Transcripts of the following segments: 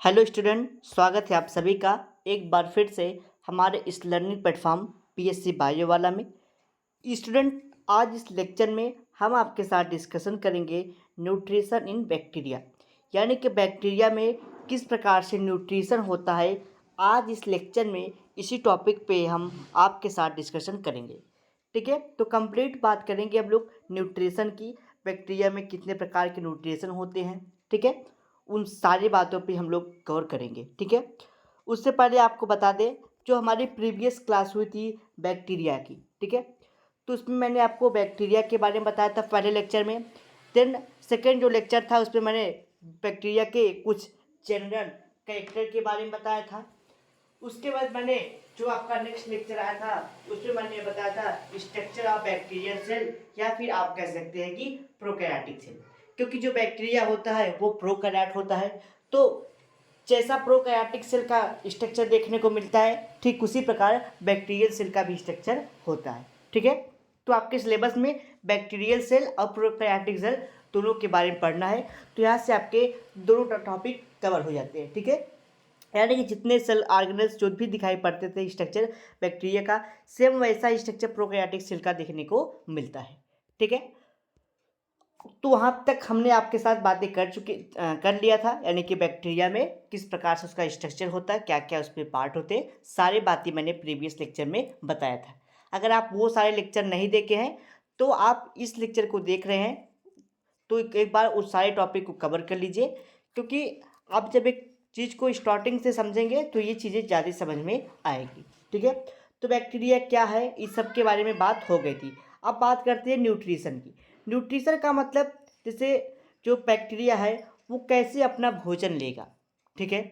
Hello student, स्वागत है आप सभी का एक बार फिर से हमारे इस लर्निंग प्लेटफॉर्म पीएससी बायो वाला में। स्टूडेंट, आज इस लेक्चर में हम आपके साथ डिस्कशन करेंगे न्यूट्रिशन इन बैक्टीरिया, यानी कि बैक्टीरिया में किस प्रकार से न्यूट्रिशन होता है। आज इस लेक्चर में इसी टॉपिक पे हम आपके साथ डिस्कशन करेंगे। ठीक है, तो कंप्लीट बात करेंगे हम लोग न्यूट्रिशन की। बैक्टीरिया में कितने प्रकार के न्यूट्रिशन होते हैं, ठीक है, उन सारी बातों पे हम लोग कवर करेंगे। ठीक है, उससे पहले आपको बता दें, जो हमारी प्रीवियस क्लास हुई थी बैक्टीरिया की, ठीक है, तो उसमें मैंने आपको बैक्टीरिया के बारे में बताया था पहले लेक्चर में। देन सेकेंड जो लेक्चर था उसमें मैंने बैक्टीरिया के कुछ जनरल कैरेक्टर के बारे में बताया था। उसके बाद मैंने जो आपका नेक्स्ट लेक्चर आया था उसमें मैंने बताया था स्ट्रक्चर ऑफ बैक्टीरियल सेल, या फिर आप कह सकते हैं कि प्रोकैरियोटिक सेल, क्योंकि जो बैक्टीरिया होता है वो प्रोकैरियोट होता है। तो जैसा प्रोकैरियोटिक सेल का स्ट्रक्चर देखने को मिलता है, ठीक उसी प्रकार बैक्टीरियल सेल का भी स्ट्रक्चर होता है। ठीक है, तो आपके सिलेबस में बैक्टीरियल सेल और प्रोकैरियोटिक सेल दोनों के बारे में पढ़ना है, तो यहाँ से आपके दोनों टॉपिक कवर हो जाते हैं। ठीक है, यानी कि जितने सेल ऑर्गेनेल्स जो भी दिखाई पड़ते थे स्ट्रक्चर बैक्टीरिया का, सेम वैसा स्ट्रक्चर प्रोकैरियोटिक सेल का देखने को मिलता है। ठीक है, तो वहाँ तक हमने आपके साथ बातें कर लिया था, यानी कि बैक्टीरिया में किस प्रकार से उसका स्ट्रक्चर होता है, क्या क्या उसमें पार्ट होते हैं, सारी बातें मैंने प्रीवियस लेक्चर में बताया था। अगर आप वो सारे लेक्चर नहीं देखे हैं तो आप इस लेक्चर को देख रहे हैं तो एक बार उस सारे टॉपिक को कवर कर लीजिए, क्योंकि आप जब एक चीज़ को स्टार्टिंग से समझेंगे तो ये चीज़ें ज़्यादा समझ में आएगी। ठीक है, तो बैक्टीरिया क्या है इस सब के बारे में बात हो गई थी। अब बात करते हैं न्यूट्रिशन की। न्यूट्रिशन का मतलब, जैसे जो बैक्टीरिया है वो कैसे अपना भोजन लेगा, ठीक है,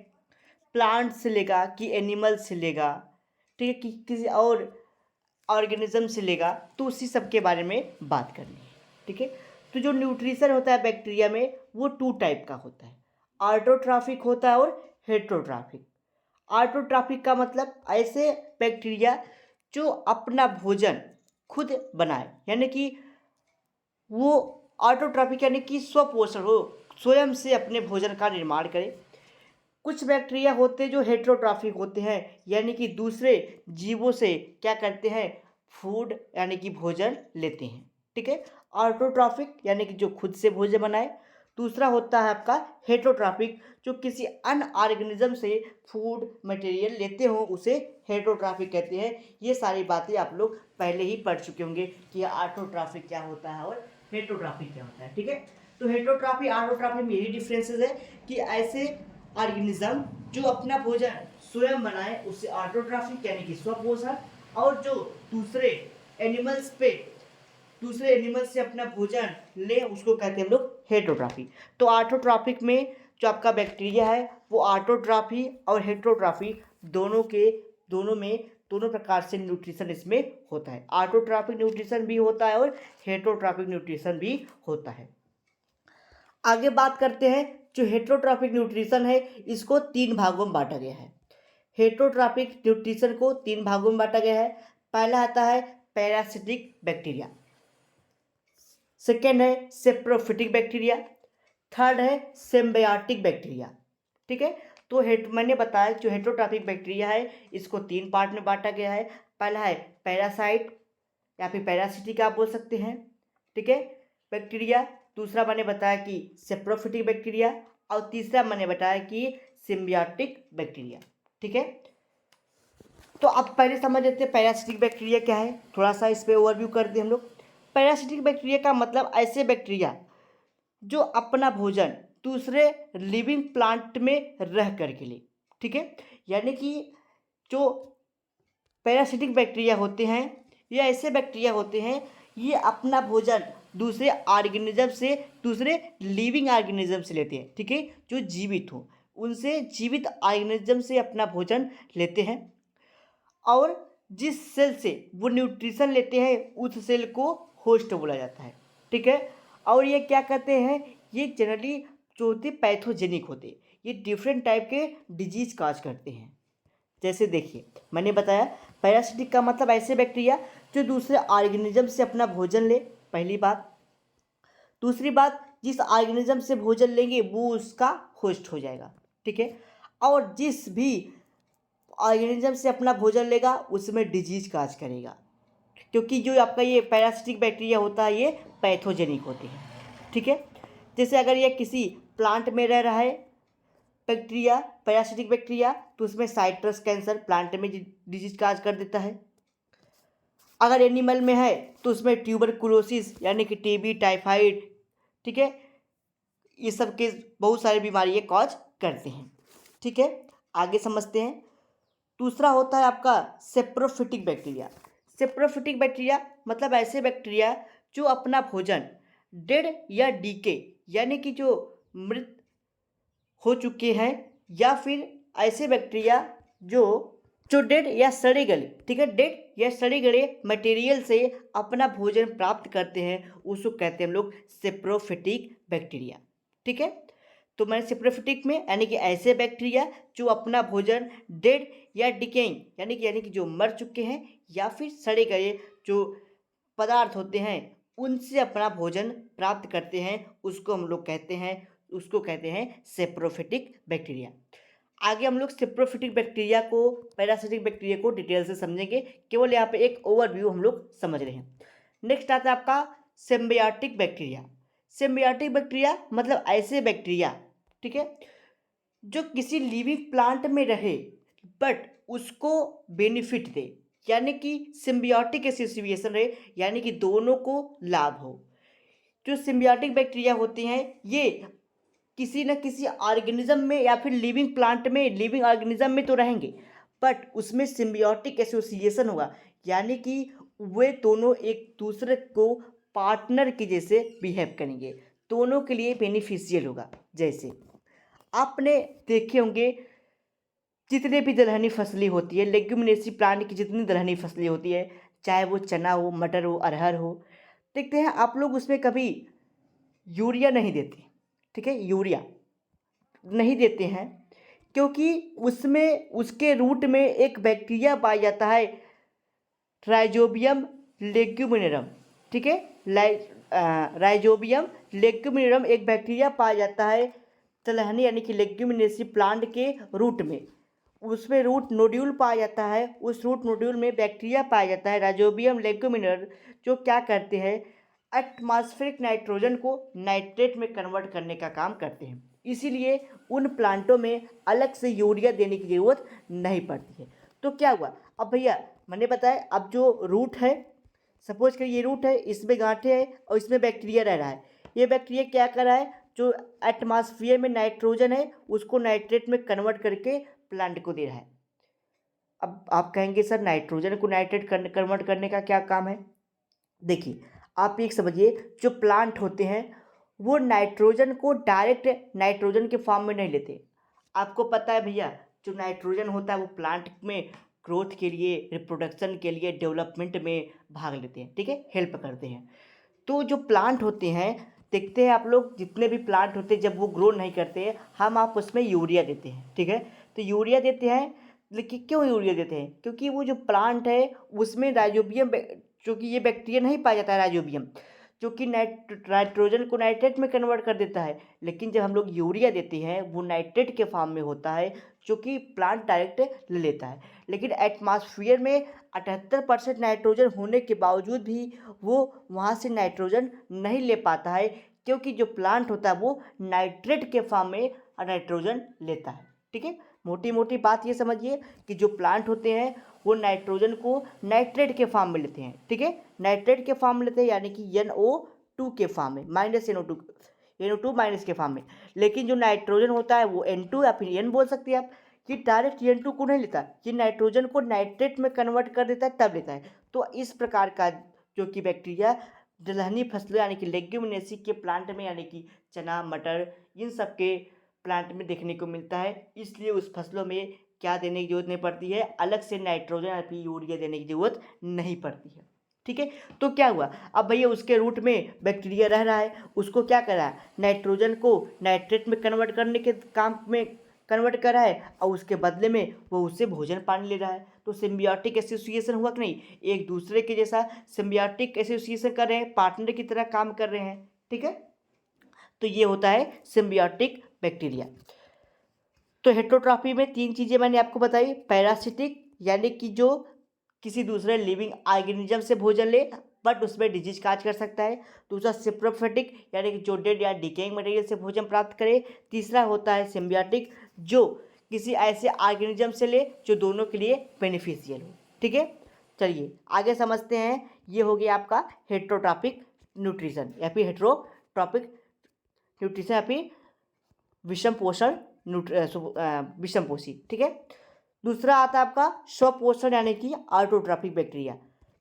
प्लांट से लेगा कि एनिमल से लेगा, ठीक है, कि किसी और ऑर्गेनिज्म से लेगा, तो उसी सब के बारे में बात करनी है। ठीक है, तो जो न्यूट्रिशन होता है बैक्टीरिया में वो टू टाइप का होता है, ऑटोट्रॉफिक होता है और हेट्रोट्रॉफिक। ऑटोट्रॉफिक का मतलब ऐसे बैक्टीरिया जो अपना भोजन खुद बनाए, यानी कि वो ऑटोट्रॉफिक यानी कि स्वपोषण हो, स्वयं से अपने भोजन का निर्माण करे। कुछ बैक्टीरिया होते हैं जो हेट्रोट्रॉफिक होते हैं, यानी कि दूसरे जीवों से क्या करते हैं, फूड यानी कि भोजन लेते हैं। ठीक है, ऑटोट्रॉफिक यानी कि जो खुद से भोजन बनाए। दूसरा होता है आपका हेट्रोट्रॉफिक, जो किसी अन्य ऑर्गेनिज्म से फूड मटेरियल लेते हो उसे हेट्रोट्रॉफिक कहते हैं। ये सारी बातें आप लोग पहले ही पढ़ चुके होंगे कि ऑटोट्रॉफिक क्या होता है और हेट्रोट्रॉफिक क्या होता है। ठीक है, तो हेट्रोट्रॉफी ऑटोट्रॉफी में यही डिफरेंसेस है कि ऐसे ऑर्गेनिज्म जो अपना भोजन स्वयं बनाए उसे ऑटोट्रॉफिक यानी कि स्वपोषण, और जो दूसरे एनिमल्स पे दूसरे एनिमल से अपना भोजन ले उसको कहते हैं हम लोग हेट्रोट्रॉफी। तो ऑटोट्रॉफिक में जो आपका बैक्टीरिया है वो ऑटोट्रॉफी और हेट्रोट्रॉफी दोनों प्रकार से न्यूट्रिशन इसमें होता है। ऑटोट्रॉफिक न्यूट्रिशन भी होता है और हेट्रोट्रॉफिक न्यूट्रिशन भी होता है। आगे बात करते हैं, जो हेट्रोट्रॉफिक न्यूट्रिशन है इसको तीन भागों में बांटा गया है। हेट्रोट्रॉफिक न्यूट्रिशन को तीन भागों में बांटा गया है। पहला आता है पैरासिटिक बैक्टीरिया, सेकेंड है सेप्रोफिटिक बैक्टीरिया, थर्ड है सिम्बायोटिक बैक्टीरिया। ठीक है, तो मैंने बताया जो हेट्रोट्रॉफिक बैक्टीरिया है इसको तीन पार्ट में बांटा गया है। पहला है पैरासाइट या फिर पैरासिटिक आप बोल सकते हैं, ठीक है, बैक्टीरिया। दूसरा मैंने बताया कि सेप्रोफिटिक बैक्टीरिया, और तीसरा मैंने बताया कि सिम्बियोटिक बैक्टीरिया। ठीक है, तो अब पहले समझ लेते हैं पैरासिटिक बैक्टीरिया क्या है, थोड़ा सा इस पर ओवरव्यू करते हैं हम लोग। पैरासिटिक बैक्टीरिया का मतलब ऐसे बैक्टीरिया जो अपना भोजन दूसरे लिविंग प्लांट में रह करके ले। ठीक है, यानी कि जो पैरासिटिक बैक्टीरिया होते हैं ये ऐसे बैक्टीरिया होते हैं, ये अपना भोजन दूसरे ऑर्गेनिज्म से, दूसरे लिविंग ऑर्गेनिज्म से लेते हैं। ठीक है, जो जीवित हो उनसे, जीवित ऑर्गेनिज्म से अपना भोजन लेते हैं, और जिस सेल से वो न्यूट्रिशन लेते हैं उस सेल को होस्ट बोला जाता है। ठीक है, और ये क्या कहते हैं, ये जनरली जो होते पैथोजेनिक होते, ये डिफरेंट टाइप के डिजीज काज करते हैं। जैसे देखिए मैंने बताया पैरासिटिक का मतलब ऐसे बैक्टीरिया जो दूसरे ऑर्गेनिज्म से अपना भोजन ले, पहली बात। दूसरी बात, जिस ऑर्गेनिज्म से भोजन लेंगे वो उसका होस्ट हो जाएगा। ठीक है, और जिस भी ऑर्गेनिज्म से अपना भोजन लेगा उसमें डिजीज काज करेगा, क्योंकि जो आपका ये पैरासिटिक बैक्टीरिया होता है ये पैथोजेनिक होते हैं। ठीक है, जैसे अगर ये किसी प्लांट में रह रहा है बैक्टीरिया, पैरासिटिक बैक्टीरिया, तो उसमें साइट्रस कैंसर प्लांट में डिजीज काज कर देता है। अगर एनिमल में है तो उसमें ट्यूबरकुलोसिस यानी कि टीबी, टाइफाइड, ठीक है, ये सब के बहुत सारी बीमारी ये कॉज करते हैं। ठीक है, आगे समझते हैं। दूसरा होता है आपका सेप्रोफिटिक बैक्टीरिया। सेप्रोफिटिक बैक्टीरिया मतलब ऐसे बैक्टीरिया जो अपना भोजन डेड या डीके यानी कि जो मृत हो चुके हैं, या फिर ऐसे बैक्टीरिया जो जो डेड या सड़े गले, ठीक है, डेड या सड़े गले मटेरियल से अपना भोजन प्राप्त करते हैं, उसको कहते हैं हम लोग सेप्रोफिटिक बैक्टीरिया। ठीक है, तो मैंने सेप्रोफिटिक में यानी कि ऐसे बैक्टीरिया जो अपना भोजन डेड या डिकेइंग यानी कि जो मर चुके हैं या फिर सड़े गए जो पदार्थ होते हैं उनसे अपना भोजन प्राप्त करते हैं, उसको कहते हैं सेप्रोफिटिक बैक्टीरिया। आगे हम लोग सेप्रोफिटिक बैक्टीरिया को, पैरासिटिक बैक्टीरिया को डिटेल से समझेंगे, केवल यहाँ पे एक ओवरव्यू हम लोग समझ रहे हैं। नेक्स्ट आता है आपका सिम्बियोटिक बैक्टीरिया। सिम्बियोटिक बैक्टीरिया मतलब ऐसे बैक्टीरिया, ठीक है, जो किसी लिविंग प्लांट में रहे बट उसको बेनिफिट दे, यानी कि सिम्बियोटिक एसोसिएशन रहे, यानी कि दोनों को लाभ हो। जो सिम्बियोटिक बैक्टीरिया होते हैं ये किसी न किसी ऑर्गेनिज्म में या फिर लिविंग प्लांट में, लिविंग ऑर्गेनिज्म में तो रहेंगे बट उसमें सिम्बियोटिक एसोसिएशन होगा, यानी कि वे दोनों एक दूसरे को पार्टनर के जैसे बिहेव करेंगे, दोनों के लिए बेनिफिशियल होगा। जैसे आपने देखे होंगे जितने भी दलहनी फसलें होती है, लेग्यूमिनेसी प्लांट की जितनी दलहनी फसलें होती है, चाहे वो चना हो, मटर हो, अरहर हो, देखते हैं आप लोग उसमें कभी यूरिया नहीं देते। ठीक है, यूरिया नहीं देते हैं क्योंकि उसमें उसके रूट में एक बैक्टीरिया पाया जाता है, राइजोबियम लेग्यूमिनेरम। ठीक है, राइजोबियम लेग्यूमिनेरम एक बैक्टीरिया पाया जाता है तिलहनी यानी कि लेग्यूमिनेसी प्लांट के रूट में, उसमें रूट नोड्यूल पाया जाता है, उस रूट नोड्यूल में बैक्टीरिया पाया जाता है राइजोबियम लेग्यूमिनेरम, जो क्या करते हैं एटमॉस्फेरिक नाइट्रोजन को नाइट्रेट में कन्वर्ट करने का काम करते हैं, इसीलिए उन प्लांटों में अलग से यूरिया देने की ज़रूरत नहीं पड़ती है। तो क्या हुआ, अब भैया मैंने बताया, अब जो रूट है, सपोज करिए ये रूट है, इसमें गांठें हैं और इसमें बैक्टीरिया रह रहा है, ये बैक्टीरिया क्या कर रहा है, जो एटमॉस्फेयर में नाइट्रोजन है उसको नाइट्रेट में कन्वर्ट करके प्लांट को दे रहा है। अब आप कहेंगे सर नाइट्रोजन को नाइट्रेट कन्वर्ट करने का क्या काम है। देखिए आप एक समझिए, जो प्लांट होते हैं वो नाइट्रोजन को डायरेक्ट नाइट्रोजन के फॉर्म में नहीं लेते। आपको पता है भैया, जो नाइट्रोजन होता है वो प्लांट में ग्रोथ के लिए, रिप्रोडक्शन के लिए, डेवलपमेंट में भाग लेते हैं, ठीक है, हेल्प करते हैं। तो जो प्लांट होते हैं, देखते हैं आप लोग जितने भी प्लांट होते हैं जब वो ग्रो नहीं करते हैं हम आप उसमें यूरिया देते हैं। ठीक है, तो यूरिया देते हैं, लेकिन क्यों यूरिया देते हैं, क्योंकि वो जो प्लांट है उसमें राइजोबियम, क्योंकि ये बैक्टीरिया नहीं पाया जाता है राइजोबियम, जो कि नाइट्रोजन को नाइट्रेट में कन्वर्ट कर देता है, लेकिन जब हम लोग यूरिया देते हैं वो नाइट्रेट के फॉर्म में होता है जो कि प्लांट डायरेक्ट ले लेता है, लेकिन एटमॉस्फेयर में 78% नाइट्रोजन होने के बावजूद भी वो वहाँ से नाइट्रोजन नहीं ले पाता है, क्योंकि जो प्लांट होता है वो नाइट्रेट के फॉर्म में नाइट्रोजन लेता है। ठीक है, मोटी मोटी बात ये समझिए कि जो प्लांट होते हैं वो नाइट्रोजन को नाइट्रेट के फॉर्म में लेते हैं। ठीक है, नाइट्रेट के फॉर्म में लेते हैं, यानी कि NO2 के फॉर्म में, NO2 माइनस के फॉर्म में, लेकिन जो नाइट्रोजन होता है वो N2 या फिर N बोल सकते हैं आप, ये डायरेक्ट N2 को नहीं लेता, ये नाइट्रोजन को नाइट्रेट में कन्वर्ट कर देता है तब लेता है। तो इस प्रकार का जो कि बैक्टीरिया दलहनी फसलों यानी कि लेग्यूमिनेसी के प्लांट में, यानी कि चना, मटर, इन सब के प्लांट में देखने को मिलता है, इसलिए उस फसलों में क्या देने की जरूरत नहीं पड़ती है, अलग से नाइट्रोजन या फिर यूरिया देने की जरूरत नहीं पड़ती है। ठीक है, तो क्या हुआ, अब भैया उसके रूट में बैक्टीरिया रह रहा है, उसको क्या करा है, नाइट्रोजन को नाइट्रेट में कन्वर्ट करने के काम में कन्वर्ट करा है, और उसके बदले में वो उससे भोजन पानी ले रहा है। तो सिम्बियोटिक एसोसिएशन हुआ कि नहीं, एक दूसरे के जैसा सिम्बियोटिक एसोसिएशन कर रहे हैं, पार्टनर की तरह काम कर रहे हैं। ठीक है, तो ये होता है सिम्बियोटिक बैक्टीरिया। तो हेटरोट्रॉफी में 3 चीज़ें मैंने आपको बताई। पैरासिटिक यानी कि जो किसी दूसरे लिविंग ऑर्गेनिज्म से भोजन ले बट उसमें डिजीज काज कर सकता है। दूसरा सेप्रोफिटिक यानी कि जो डेड या डिकेइंग मटेरियल से भोजन प्राप्त करे। तीसरा होता है सिम्बियोटिक जो किसी ऐसे ऑर्गेनिज्म से ले जो दोनों के लिए बेनिफिशियल हो। ठीक है, चलिए आगे समझते हैं। ये हो गया आपका हेटरोट्रॉपिक न्यूट्रिशन या फिर हेटरोट्रॉपिक न्यूट्रिशन या फिर विषम पोषण विषम पोषी। ठीक है, दूसरा आता है आपका स्वपोषण यानी कि ऑटोट्रॉपिक बैक्टीरिया।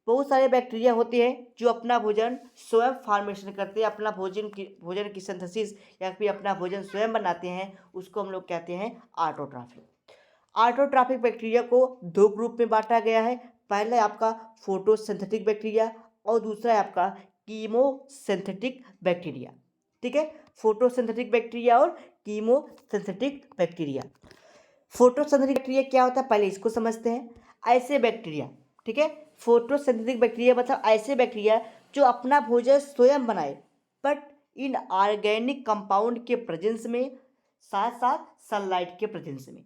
बहुत सारे बैक्टीरिया होते हैं जो अपना भोजन स्वयं फॉर्मेशन करते हैं, अपना भोजन की सिंथेसिस या फिर अपना भोजन स्वयं बनाते हैं, उसको हम लोग कहते हैं ऑटोट्रॉफिक। ऑटोट्रॉफिक बैक्टीरिया को 2 ग्रुप में बांटा गया है। पहला है आपका फोटोसिंथेटिक बैक्टीरिया और दूसरा है आपका कीमोसिंथेटिक बैक्टीरिया। ठीक है, फोटोसिंथेटिक बैक्टीरिया और कीमोसिंथेटिक बैक्टीरिया। फोटोसिंथेटिक बैक्टीरिया क्या होता है पहले इसको समझते हैं। ऐसे बैक्टीरिया, ठीक है, फोटोसिंथेटिक बैक्टीरिया मतलब ऐसे बैक्टीरिया जो अपना भोजन स्वयं बनाए बट इन ऑर्गेनिक कंपाउंड के प्रेजेंस में, साथ साथ सनलाइट के प्रेजेंस में।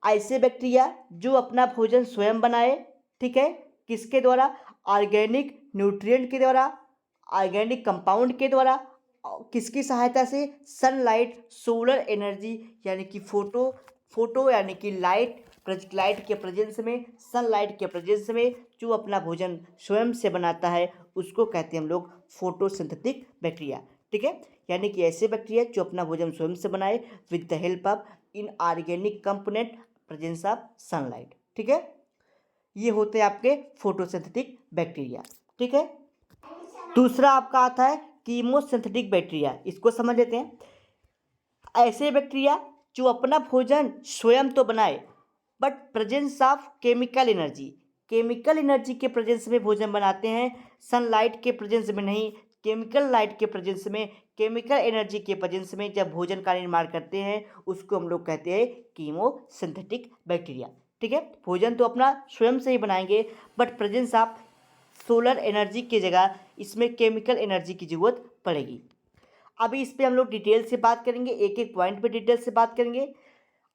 ऐसे बैक्टीरिया जो अपना भोजन स्वयं बनाए, ठीक है, किसके द्वारा? ऑर्गेनिक न्यूट्रिएंट के द्वारा, ऑर्गेनिक कंपाउंड के द्वारा, किसकी सहायता से? सनलाइट, सोलर एनर्जी यानी कि फोटो यानी कि लाइट के प्रेजेंस में, सनलाइट के प्रेजेंस में जो अपना भोजन स्वयं से बनाता है उसको कहते हैं हम लोग फोटोसिंथेटिक बैक्टीरिया। ठीक है, यानी कि ऐसे बैक्टीरिया जो अपना भोजन स्वयं से बनाए with the help of inorganic component presence of sunlight. ठीक है, ये होते हैं आपके फोटोसिंथेटिक बैक्टीरिया। ठीक है, दूसरा आपका आता है कीमोसिंथेटिक बैक्टीरिया। इसको समझ लेते हैं। ऐसे बैक्टीरिया जो अपना भोजन स्वयं तो बनाए but presence of chemical energy के प्रेजेंस में भोजन बनाते हैं, सनलाइट के प्रेजेंस में नहीं, केमिकल लाइट के प्रेजेंस में, केमिकल एनर्जी के प्रेजेंस में जब भोजन का निर्माण करते हैं उसको हम लोग कहते हैं कीमोसिंथेटिक बैक्टीरिया। ठीक है, भोजन तो अपना स्वयं से ही बनाएंगे but presence of solar energy की जगह इसमें केमिकल एनर्जी की जरूरत पड़ेगी। अभी इस पर हम लोग डिटेल से बात करेंगे, एक एक पॉइंट पे डिटेल से बात करेंगे।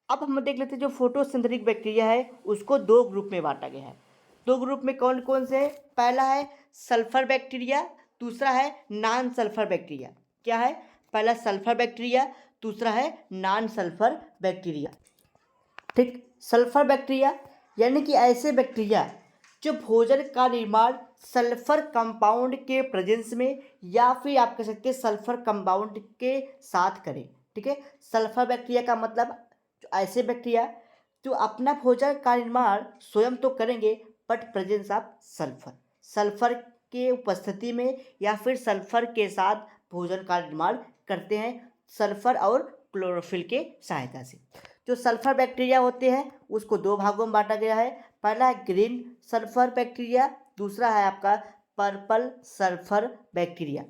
अब हम देख लेते हैं जो फोटोसिंथेटिक बैक्टीरिया है उसको 2 ग्रुप में बांटा गया है। 2 ग्रुप में कौन कौन से? पहला है सल्फर बैक्टीरिया, दूसरा है नॉन सल्फर बैक्टीरिया। क्या है? पहला सल्फर बैक्टीरिया, दूसरा है नॉन सल्फर बैक्टीरिया। ठीक, सल्फर बैक्टीरिया यानी कि ऐसे बैक्टीरिया जो भोजन का निर्माण सल्फर कंपाउंड के प्रेजेंस में या फिर आप कह सकते हैं सल्फर कंपाउंड के साथ करें। ठीक है, सल्फर बैक्टीरिया का मतलब ऐसे बैक्टीरिया जो अपना भोजन का निर्माण स्वयं तो करेंगे बट प्रेजेंस ऑफ सल्फर के उपस्थिति में या फिर सल्फर के साथ भोजन का निर्माण करते हैं सल्फर और क्लोरोफिल के सहायता से। जो सल्फर बैक्टीरिया होते हैं उसको 2 भागों में बांटा गया है। पहला है ग्रीन सल्फर बैक्टीरिया, दूसरा है आपका purple sulphur bacteria.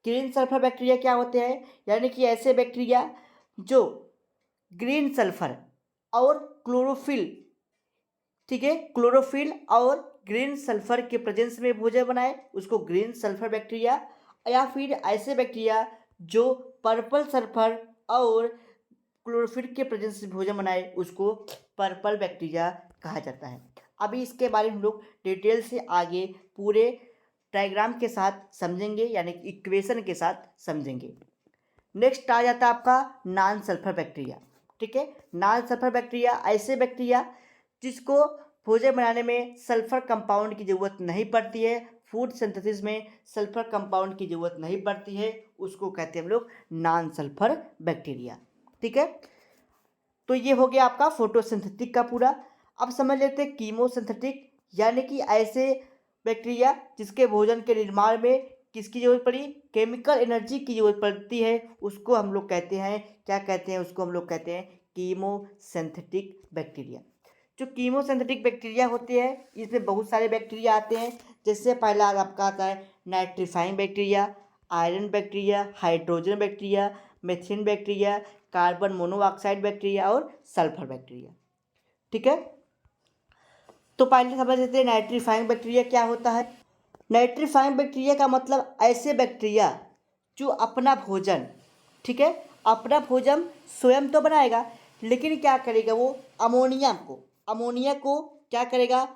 Green sulphur bacteria क्या होते हैं? यानी कि ऐसे बैक्टीरिया जो ग्रीन सल्फर और क्लोरोफिल, ठीक है, क्लोरोफिल और ग्रीन सल्फर के प्रेजेंस में भोजन बनाए उसको ग्रीन सल्फर बैक्टीरिया, या फिर ऐसे बैक्टीरिया जो पर्पल सल्फर और क्लोरोफिल के प्रेजेंस में भोजन बनाए उसको पर्पल बैक्टीरिया कहा जाता है। अभी इसके बारे में हम लोग डिटेल से आगे पूरे डायग्राम के साथ समझेंगे यानी कि इक्वेशन के साथ समझेंगे। नेक्स्ट आ जाता है आपका नॉन सल्फर बैक्टीरिया। ठीक है, नॉन सल्फर बैक्टीरिया ऐसे बैक्टीरिया जिसको भोजन बनाने में सल्फर कंपाउंड की ज़रूरत नहीं पड़ती है, फूड सिंथेसिस में सल्फर कंपाउंड की ज़रूरत नहीं पड़ती है, उसको कहते हैं हम लोग नॉन सल्फर बैक्टीरिया। ठीक है, तो ये हो गया आपका फोटोसिंथेटिक का पूरा। अब समझ लेते हैं कीमोसिंथेटिक यानी कि ऐसे बैक्टीरिया जिसके भोजन के निर्माण में किसकी जरूरत पड़ी? केमिकल एनर्जी की जरूरत पड़ती है, उसको हम लोग कहते हैं, क्या कहते हैं? उसको हम लोग कहते हैं कीमोसिंथेटिक बैक्टीरिया। जो कीमोसिंथेटिक बैक्टीरिया होते हैं इसमें बहुत सारे बैक्टीरिया आते हैं। जैसे पहला आपका आता है nitrifying bacteria, iron bacteria, hydrogen bacteria, मेथिन bacteria, carbon monoxide bacteria और सल्फर बैक्टीरिया। ठीक है, तो पहले समझ लेते हैं नाइट्रीफाइंग बैक्टीरिया क्या होता है। नाइट्रीफाइंग बैक्टीरिया का मतलब ऐसे बैक्टीरिया जो अपना भोजन, ठीक है, अपना भोजन स्वयं तो बनाएगा लेकिन क्या करेगा वो अमोनिया को क्या करेगा,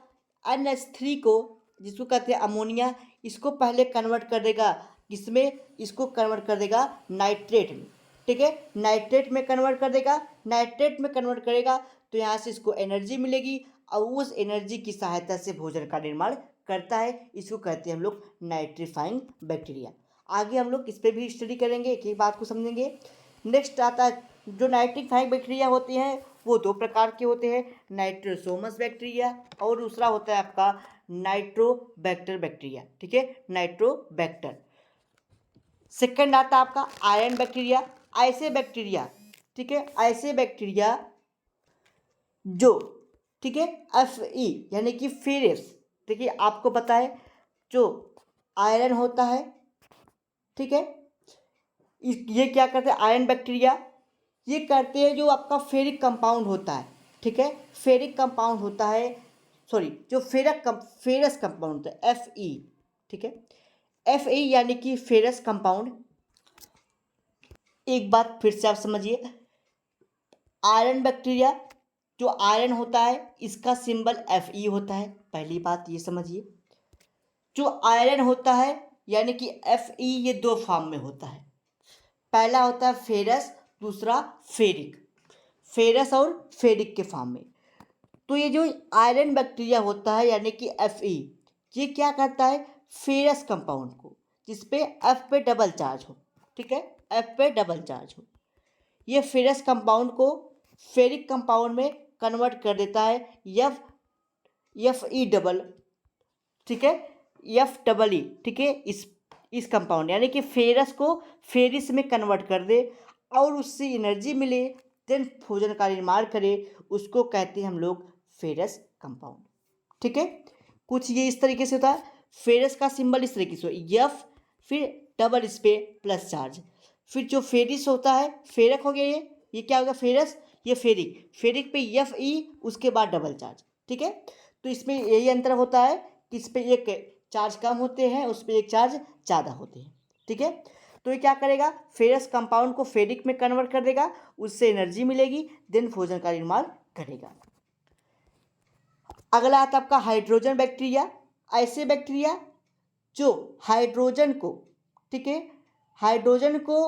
NH3 को, जिसको कहते हैं अमोनिया, इसको पहले कन्वर्ट कर देगा किसमें, इसको कन्वर्ट कर देगा नाइट्रेट में। ठीक है, नाइट्रेट में कन्वर्ट कर देगा, नाइट्रेट में कन्वर्ट करेगा तो यहाँ से इसको एनर्जी मिलेगी और उस एनर्जी की सहायता से भोजन का निर्माण करता है। इसको कहते हैं हम लोग नाइट्रीफाइंग बैक्टीरिया। आगे हम लोग इस पर भी स्टडी करेंगे, एक एक बात को समझेंगे। नेक्स्ट आता है जो नाइट्रीफाइंग बैक्टीरिया होते हैं वो दो प्रकार के होते हैं, नाइट्रोसोमस बैक्टीरिया और दूसरा होता है आपका नाइट्रोबैक्टर बैक्टीरिया। ठीक है, नाइट्रोबैक्टर। सेकंड आता है आपका आयरन बैक्टीरिया। ऐसे बैक्टीरिया, ठीक है, ऐसे बैक्टीरिया जो, ठीक है, Fe यानी कि फेरस, देखिए आपको पता है जो आयरन होता है, ठीक है, ये क्या करते हैं आयरन बैक्टीरिया, ये करते हैं जो आपका फेरिक कंपाउंड होता है, ठीक है, फेरिक कंपाउंड होता है, सॉरी जो फेरस कंपाउंड होता है Fe, ठीक है, Fe यानी कि फेरस कंपाउंड। एक बात फिर से आप समझिए, आयरन बैक्टीरिया जो आयरन होता है इसका सिंबल Fe होता है, पहली बात ये समझिए। जो आयरन होता है यानी कि Fe ये दो फॉर्म में होता है, पहला होता है फेरस, दूसरा फेरिक, फेरस और फेरिक के फॉर्म में। तो ये जो आयरन बैक्टीरिया होता है यानी कि Fe, ये क्या करता है फेरस कंपाउंड को, जिसपे F पे डबल चार्ज हो, ठीक है, F पे डबल चार्ज हो, ये फेरस कंपाउंड को फेरिक कंपाउंड में कन्वर्ट कर देता है Fe डबल, ठीक है, Fe, ठीक है, इस कंपाउंड यानी कि फेरस को फेरिस में कन्वर्ट कर दे और उससे एनर्जी मिले, देन भोजन का निर्माण करे, उसको कहते हैं हम लोग फेरस कंपाउंड। ठीक है, कुछ ये इस तरीके से होता है, फेरस का सिंबल इस तरीके से F, फिर डबल इस पे प्लस चार्ज, फिर जो फेरिस होता है, फेरक हो गया, ये क्या होगा फेरस, ये फेरिक, फेरिक पे Fe, उसके बाद डबल चार्ज। ठीक है, तो इसमें यही अंतर होता है कि इस पे एक चार्ज कम होते हैं, उस पर एक चार्ज ज़्यादा होते हैं। ठीक है, तो ये क्या करेगा फेरस कंपाउंड को फेरिक में कन्वर्ट कर देगा, उससे एनर्जी मिलेगी, देन भोजन का निर्माण करेगा। अगला आता है आपका हाइड्रोजन बैक्टीरिया। ऐसे बैक्टीरिया जो हाइड्रोजन को, ठीक है, हाइड्रोजन को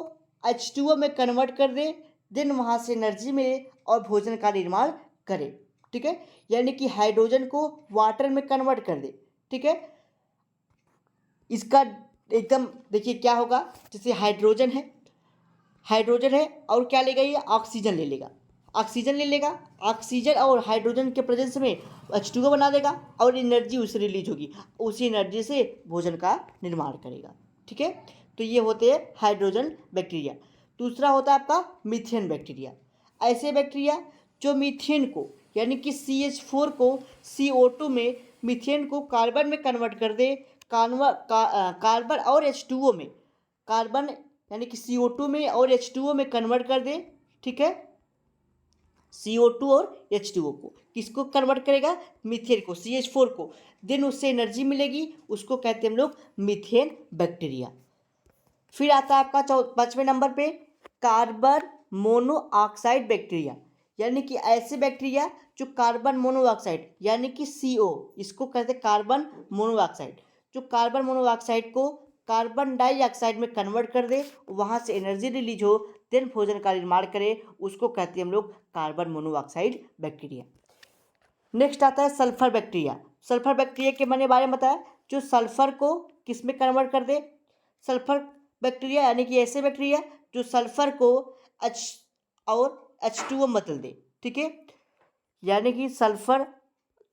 H2O में कन्वर्ट कर दे, देन वहाँ से एनर्जी मिले और भोजन का निर्माण करे। ठीक है, यानी कि हाइड्रोजन को वाटर में कन्वर्ट कर दे। ठीक है, इसका एकदम देखिए क्या होगा, जैसे हाइड्रोजन है और क्या लेगा ये ऑक्सीजन ले लेगा, ऑक्सीजन और हाइड्रोजन के प्रेजेंस में H2O बना देगा और एनर्जी उससे रिलीज होगी, उसी एनर्जी से भोजन का निर्माण करेगा। ठीक है, तो ये होते हैं हाइड्रोजन बैक्टीरिया। दूसरा होता है आपका मीथेन बैक्टीरिया। ऐसे बैक्टीरिया जो मीथेन को यानी कि CH4 को CO2 में, मीथेन को कार्बन में कन्वर्ट कर दे, कार्बन और H2O में, कार्बन यानी कि CO2 में और H2O में कन्वर्ट कर दे। ठीक है, CO2 और H2O को किसको कन्वर्ट करेगा, मीथेन को, CH4 को, देन उससे एनर्जी मिलेगी, उसको कहते हैं हम लोग मीथेन बैक्टीरिया। फिर आता है आपका 5वें नंबर पे कार्बन मोनोऑक्साइड बैक्टीरिया, यानी कि ऐसे बैक्टीरिया जो कार्बन मोनोऑक्साइड यानी कि CO, इसको कहते हैं कार्बन मोनोऑक्साइड, जो कार्बन मोनोऑक्साइड को कार्बन डाइऑक्साइड में कन्वर्ट कर दे, वहाँ से एनर्जी रिलीज हो, देन भोजन का निर्माण करे, उसको कहते हैं हम लोग कार्बन मोनोऑक्साइड बैक्टीरिया। नेक्स्ट आता है सल्फर बैक्टीरिया। सल्फर बैक्टीरिया के बारे में बताया जो सल्फर को किस में कन्वर्ट कर दे, सल्फर बैक्टीरिया यानी कि ऐसे बैक्टीरिया जो सल्फर को H और H2O बदल दे। ठीक है, यानी कि सल्फर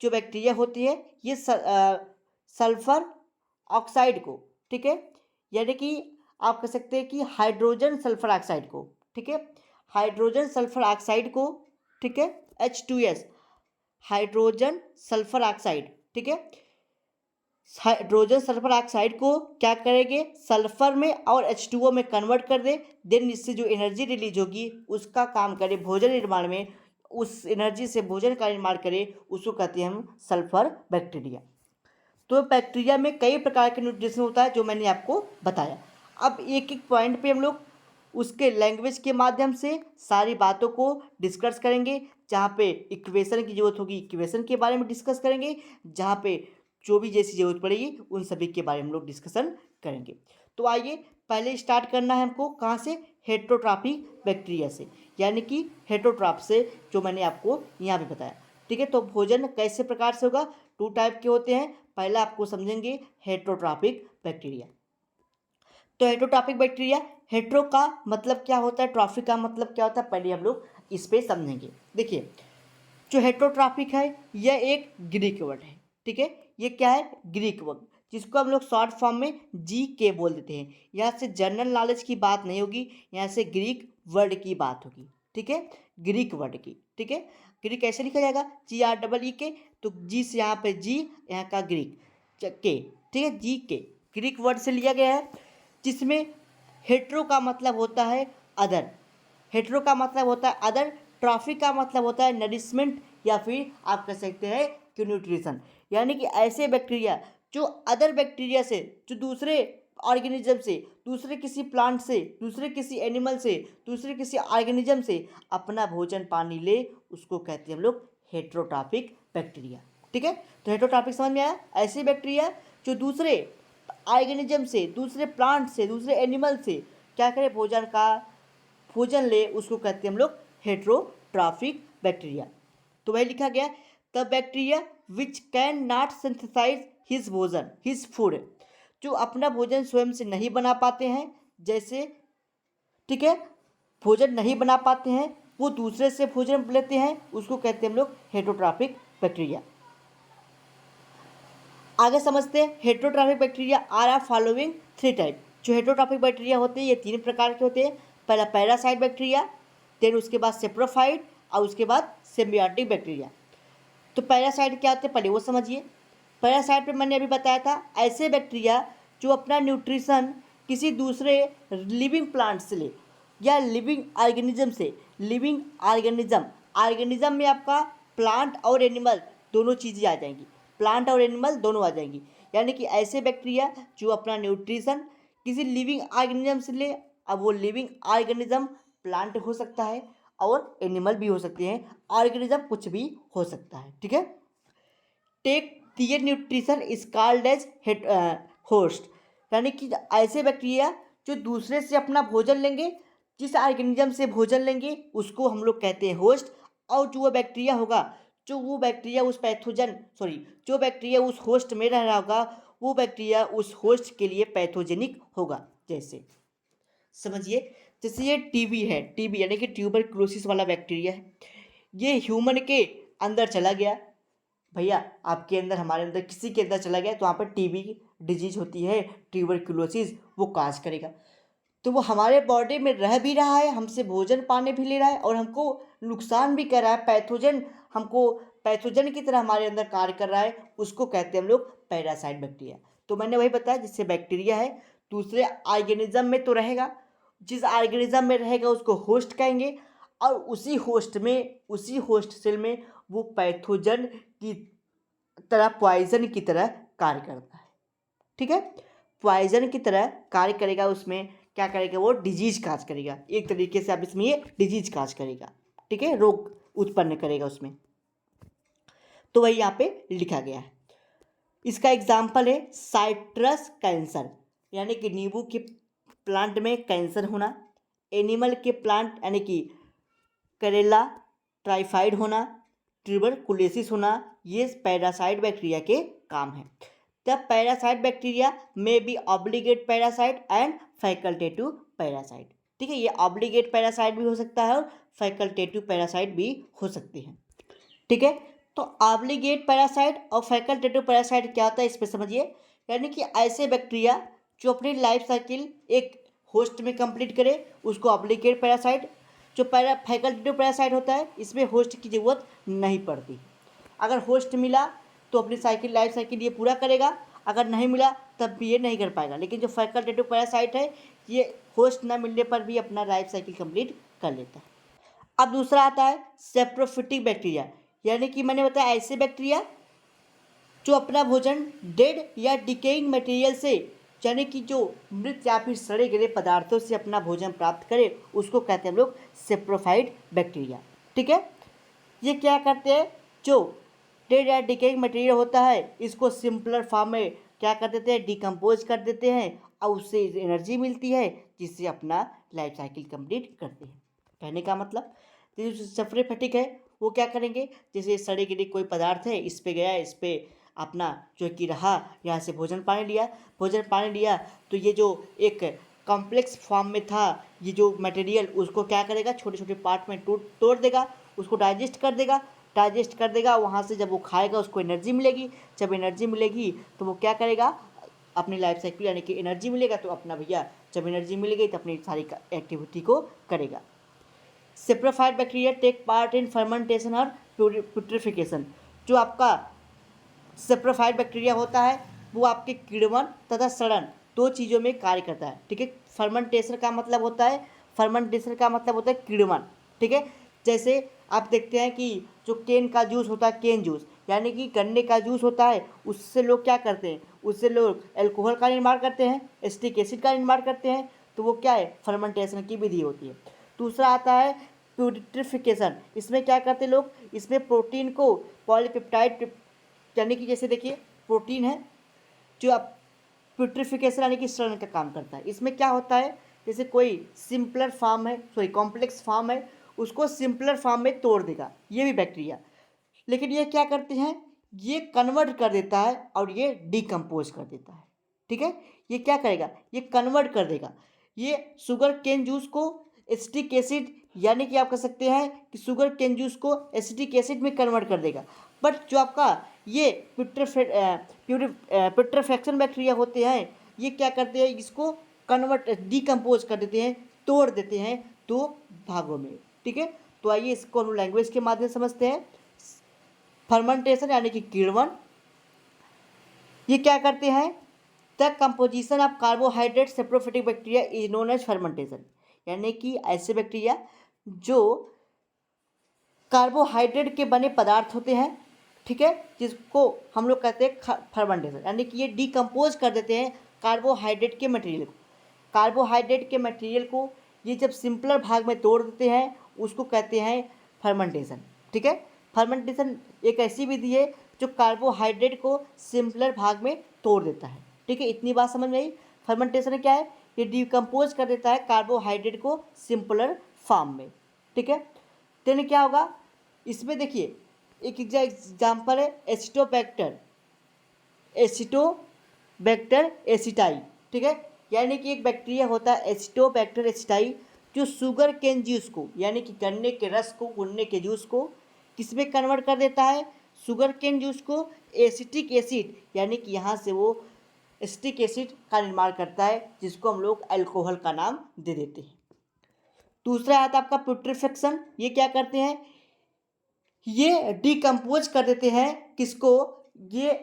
जो बैक्टीरिया होती है ये सल्फर ऑक्साइड को, ठीक है, यानी कि आप कह सकते हैं कि हाइड्रोजन सल्फर ऑक्साइड को, ठीक है, हाइड्रोजन सल्फर ऑक्साइड को, ठीक है, H2S, हाइड्रोजन सल्फर ऑक्साइड, ठीक है, हाइड्रोजन सल्फर ऑक्साइड को क्या करेंगे सल्फर में और H2O में कन्वर्ट कर दे, देन इससे जो एनर्जी रिलीज होगी उसका काम करे भोजन निर्माण में, उस एनर्जी से भोजन का निर्माण करे, उसको कहते हैं हम सल्फर बैक्टीरिया। तो बैक्टीरिया में कई प्रकार के न्यूट्रिशन होता है जो मैंने आपको बताया। अब एक एक पॉइंट पे हम लोग उसके लैंग्वेज के माध्यम से सारी बातों को डिस्कस करेंगे। जहाँ पे इक्वेशन की ज़रूरत होगी इक्वेशन के बारे में डिस्कस करेंगे, जहाँ पे जो भी जैसी ज़रूरत पड़ेगी उन सभी के बारे में हम लोग डिस्कशन करेंगे। तो आइए पहले स्टार्ट करना है हमको कहाँ से, हेट्रोट्रॉपिक बैक्टीरिया से, यानी कि हेट्रोट्रॉप से, जो मैंने आपको यहाँ पे बताया। ठीक है, तो भोजन कैसे प्रकार से होगा, 2 टाइप के होते हैं। पहला आपको समझेंगे हेट्रोट्रॉपिक बैक्टीरिया। तो हेट्रोट्रॉपिक बैक्टीरिया, हेट्रो का मतलब क्या होता है, ट्रॉफिक का मतलब क्या होता है, पहले हम लोग इस पे समझेंगे। देखिए, जो हेट्रोट्रॉपिक है यह एक ग्रीक वर्ड है। ठीक है, ये क्या है, ग्रीक वर्ड, जिसको हम लोग शॉर्ट फॉर्म में GK बोल देते हैं। यहाँ से जनरल नॉलेज की बात नहीं होगी, यहाँ से ग्रीक वर्ड की बात होगी। ठीक है, ग्रीक वर्ड की। ठीक है, ग्रीक कैसे लिखा जाएगा, GREEK, तो जी से यहाँ पे जी, यहाँ का ग्रीक के। ठीक है, GK ग्रीक वर्ड से लिया गया है, जिसमें हेट्रो का मतलब होता है अदर, हेट्रो का मतलब होता है अदर, ट्रॉफी का मतलब होता है नरिशमेंट, या फिर आप कह सकते हैं कि न्यूट्रिशन, यानी कि ऐसे बैक्टीरिया जो अदर बैक्टीरिया से, जो दूसरे ऑर्गेनिज्म से, दूसरे किसी प्लांट से, दूसरे किसी एनिमल से, दूसरे किसी ऑर्गेनिज्म से अपना भोजन पानी ले, उसको कहते हैं हम लोग हेट्रोट्रॉपिक बैक्टीरिया। ठीक है, तो हेट्रोट्रॉपिक समझ में आया, ऐसे बैक्टीरिया जो दूसरे ऑर्गेनिज्म से, दूसरे प्लांट से, दूसरे एनिमल से क्या करे, भोजन ले, उसको कहते हैं हम लोग हेट्रोट्रॉपिक बैक्टीरिया। तो वही लिखा गया, the bacteria which can not synthesise his भोजन, हिज फूड, जो अपना भोजन स्वयं से नहीं बना पाते हैं, जैसे, ठीक है, भोजन नहीं बना पाते हैं, वो दूसरे से भोजन लेते हैं, उसको कहते हैं हम लोग हेट्रोट्रॉपिक बैक्टीरिया। आगे समझते हैं, heterotrophic bacteria are following 3 type. जो हेट्रोट्रॉपिक बैक्टीरिया होते हैं ये 3 प्रकार के होते हैं। पहला पैरासाइट बैक्टीरिया, देन उसके बाद सेप्रोफाइट, और उसके बाद सिम्बियोटिक बैक्टीरिया। तो पैरासाइट क्या होते हैं पहले वो समझिए। पैरासाइट में मैंने अभी बताया था, ऐसे बैक्टीरिया जो अपना न्यूट्रिशन किसी दूसरे लिविंग प्लांट से ले, या लिविंग ऑर्गेनिज्म से, लिविंग ऑर्गेनिज्म में आपका प्लांट और एनिमल दोनों चीज़ें आ जाएंगी, प्लांट और एनिमल दोनों आ जाएंगी, यानी कि ऐसे बैक्टीरिया जो अपना न्यूट्रिशन किसी लिविंग ऑर्गेनिज्म से ले। अब वो लिविंग ऑर्गेनिज्म प्लांट हो सकता है और एनिमल भी हो सकते हैं, ऑर्गेनिज्म कुछ भी हो सकता है। ठीक है, take their nutrition is called as host, यानी कि ऐसे बैक्टीरिया जो दूसरे से अपना भोजन लेंगे, जिस ऑर्गेनिज्म से भोजन लेंगे उसको हम लोग कहते हैं होस्ट। और जो वो बैक्टीरिया होगा, जो बैक्टीरिया उस होस्ट में रह रहा होगा, वो बैक्टीरिया उस होस्ट के लिए पैथोजेनिक होगा। जैसे समझिए, जैसे ये टीबी है, टीबी यानी कि ट्यूबरक्लोसिस वाला बैक्टीरिया है, ये ह्यूमन के अंदर चला गया, भैया आपके अंदर, हमारे अंदर, किसी के अंदर चला गया, तो वहाँ पर टीबी डिजीज होती है, ट्यूबरक्लोसिस, वो काज करेगा। तो वो हमारे बॉडी में रह भी रहा है, हमसे भोजन पानी भी ले रहा है, और हमको नुकसान भी कर रहा है, पैथोजन की तरह हमारे अंदर कार्य कर रहा है, उसको कहते हैं हम लोग पैरासाइट बैक्टीरिया। तो मैंने वही बताया, जिससे बैक्टीरिया है दूसरे ऑर्गेनिज्म में तो रहेगा, जिस ऑर्गेनिज्म में रहेगा उसको होस्ट कहेंगे, और उसी होस्ट सेल में वो पैथोजन की तरह, पॉइजन की तरह कार्य करता है। ठीक है, पॉइजन की तरह कार्य करेगा, उसमें क्या करेगा, वो डिजीज काज करेगा, एक तरीके से आप इसमें ये डिजीज काज करेगा। ठीक है, रोग उत्पन्न करेगा उसमें। तो वही यहाँ पे लिखा गया है। इसका एग्जाम्पल है साइट्रस कैंसर, यानी कि नींबू के प्लांट में कैंसर होना, एनिमल के प्लांट यानी कि करेला टाइफाइड होना, ट्यूबरकुलोसिस होना, ये पैरासाइट बैक्टीरिया के काम है। The parasite bacteria may be obligate parasite and facultative parasite. ठीक है, ये ऑब्लिगेट पैरासाइट भी हो सकता है और फैकल्टेटिव पैरासाइट भी हो सकते हैं। ठीक है, तो ऑब्लिगेट पैरासाइट और फैकल्टेटिव पैरासाइट क्या होता है, इस पर समझिए। यानी कि ऐसे बैक्टीरिया जो अपनी लाइफ साइकिल एक होस्ट में कंप्लीट करे, उसको ऑब्लिगेट पैरासाइट। जो फैकल्टेटिव पैरासाइट होता है, इसमें होस्ट की ज़रूरत नहीं पड़ती, अगर होस्ट मिला तो अपनी लाइफ साइकिल ये पूरा करेगा, अगर नहीं मिला तब भी ये नहीं कर पाएगा। लेकिन जो फैकल्टेटिव पैरासाइट है, ये होस्ट ना मिलने पर भी अपना लाइफ साइकिल कंप्लीट कर लेता है। अब दूसरा आता है सेप्रोफिटिक बैक्टीरिया, यानी कि मैंने बताया ऐसे बैक्टीरिया जो अपना भोजन डेड या डिकेइंग मटेरियल से यानी कि जो मृत या फिर सड़े गले पदार्थों से अपना भोजन प्राप्त करे उसको कहते हैं हम लोग सेप्रोफाइट बैक्टीरिया। ठीक है, ये क्या करते हैं, जो डेड या डिकेइंग मटेरियल होता है इसको सिंपलर फॉर्म में क्या कर देते हैं, डिकम्पोज कर देते हैं और उससे एनर्जी मिलती है जिससे अपना लाइफ साइकिल कंप्लीट करते हैं। कहने का मतलब जो सेप्रोफाइटिक है वो क्या करेंगे, जैसे सड़े गले कोई पदार्थ है इस पे गया, इस पे अपना जो कि रहा, यहाँ से भोजन पानी लिया तो ये जो एक कॉम्प्लेक्स फॉर्म में था ये जो मटेरियल उसको क्या करेगा, छोटे छोटे पार्ट में तोड़ देगा, उसको डाइजेस्ट कर देगा। वहाँ से जब वो खाएगा उसको एनर्जी मिलेगी, जब एनर्जी मिलेगी तो वो क्या करेगा, अपनी लाइफ साइकिल यानी कि एनर्जी मिलेगा तो अपना भैया जब एनर्जी मिलेगी तो अपनी सारी एक्टिविटी को करेगा। Saprophyte bacteria take part in fermentation और प्यूट्रिफिकेशन। जो आपका सेप्रोफाइट बैक्टीरिया होता है वो आपके किण्वन तथा सड़न दो चीज़ों में कार्य करता है। ठीक है, फर्मेंटेशन का मतलब होता है किण्वन। ठीक है, जैसे आप देखते हैं कि जो केन का जूस होता है, केन जूस यानी कि गन्ने का जूस होता है, उससे लोग क्या करते हैं, उससे लोग अल्कोहल का निर्माण करते हैं, एसिटिक एसिड का निर्माण करते हैं, तो वो क्या है, फर्मेंटेशन की विधि होती है। दूसरा आता है प्यूरिफिकेशन। इसमें क्या करते हैं लोग, इसमें प्रोटीन को पॉलीपेप्टाइड यानी कि जैसे देखिए प्रोटीन है जो आप प्यूट्रिफिकेशन यानी कि सड़न का काम करता है। इसमें क्या होता है, जैसे कोई कॉम्प्लेक्स फॉर्म है उसको सिंपलर फॉर्म में तोड़ देगा ये भी बैक्टीरिया, लेकिन ये क्या करते हैं, ये कन्वर्ट कर देता है और ये डिकम्पोज कर देता है। ठीक है, ये क्या करेगा, ये कन्वर्ट कर देगा, ये शुगर केन जूस को एसिटिक एसिड यानी कि आप कह सकते हैं कि शुगर केन जूस को एसिटिक एसिड में कन्वर्ट कर देगा। बट जो आपका ये प्यूट्रिफैक्शन बैक्टीरिया होते हैं ये क्या करते हैं, इसको डिकम्पोज कर देते हैं, तोड़ देते हैं दो भागों में। ठीक है, तो आइए इसको हम लैंग्वेज के माध्यम से समझते हैं। फर्मेंटेशन यानी कि किण्वन, ये क्या करते हैं, the composition of carbohydrate saprophytic bacteria is known as fermentation. यानी कि ऐसे बैक्टीरिया जो कार्बोहाइड्रेट के बने पदार्थ होते हैं, ठीक है, जिसको हम लोग कहते हैं फर्मेंटेशन, यानी कि ये डिकम्पोज कर देते हैं कार्बोहाइड्रेट के मटेरियल को ये जब सिंपलर भाग में तोड़ देते हैं उसको कहते हैं फर्मेंटेशन। ठीक है, फर्मेंटेशन एक ऐसी विधि है जो कार्बोहाइड्रेट को सिंपलर भाग में तोड़ देता है। ठीक है, इतनी बात समझ में आई। फर्मेंटेशन क्या है, ये डिकम्पोज कर देता है कार्बोहाइड्रेट को सिंपलर फॉर्म में। ठीक है, तो क्या होगा, इसमें देखिए एक एग्जाम्पल है एसिटोबैक्टर एसिटाई। ठीक है, यानी कि एक बैक्टीरिया होता है एसिटोबैक्टर एसिटाई जो शुगर केन जूस को यानी कि गन्ने के रस को, गन्ने के जूस को किसमें कन्वर्ट कर देता है, शुगर केन जूस को एसिटिक एसिड यानी कि यहाँ से वो एसिटिक एसिड का निर्माण करता है जिसको हम लोग अल्कोहल का नाम दे देते हैं। दूसरा आता है आपका प्यूट्रिफिकेशन। ये क्या करते हैं, ये डिकम्पोज कर देते हैं किसको, ये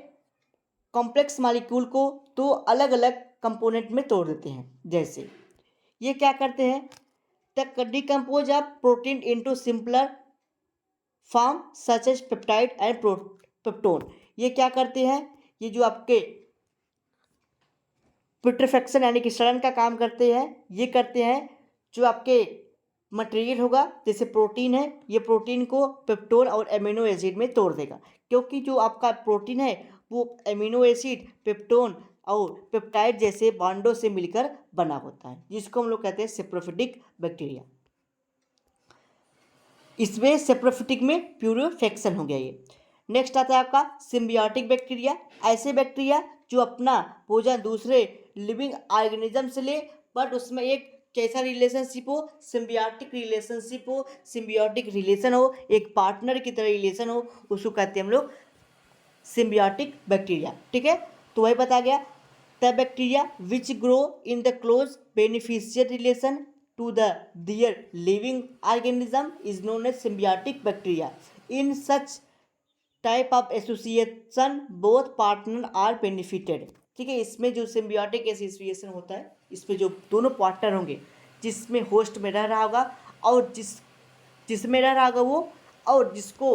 कॉम्प्लेक्स मॉलिक्यूल को तो अलग अलग कंपोनेंट में तोड़ देते हैं। जैसे ये क्या करते हैं, the decompose of protein into simpler form such as peptide and peptone. ये क्या करते हैं, ये जो आपके प्यूट्रिफिकेशन यानी कि सड़न का काम करते हैं, ये करते हैं जो आपके मटेरियल होगा जैसे प्रोटीन है, ये प्रोटीन को पेप्टोन और एमिनो एसिड में तोड़ देगा, क्योंकि जो आपका प्रोटीन है वो एमिनो एसिड, पेप्टोन और पेप्टाइड जैसे बॉन्डों से मिलकर बना होता है जिसको हम लोग कहते हैं सेप्रोफिटिक बैक्टीरिया। इसमें सेप्रोफिटिक में प्यूरिफिकेशन हो गया। ये नेक्स्ट आता है आपका सिम्बियोटिक बैक्टीरिया। ऐसे बैक्टीरिया जो अपना भोजन दूसरे लिविंग ऑर्गेनिज्म से ले बट उसमें एक कैसा रिलेशनशिप हो, सिम्बियोटिक रिलेशन हो, एक पार्टनर की तरह रिलेशन हो, उसको कहते हैं हम लोग सिम्बियोटिक बैक्टीरिया। ठीक है, तो वही बता गया, the bacteria which grow in the close beneficial relation to their living organism is known as symbiotic bacteria. In such type of association both partner are benefited. ठीक है, इसमें जो सिम्बियोटिक एसोसिएशन होता है इसमें जो दोनों पार्टनर होंगे, जिसमें होस्ट में रह रहा होगा और जिसमें रह रहा होगा वो, और जिसको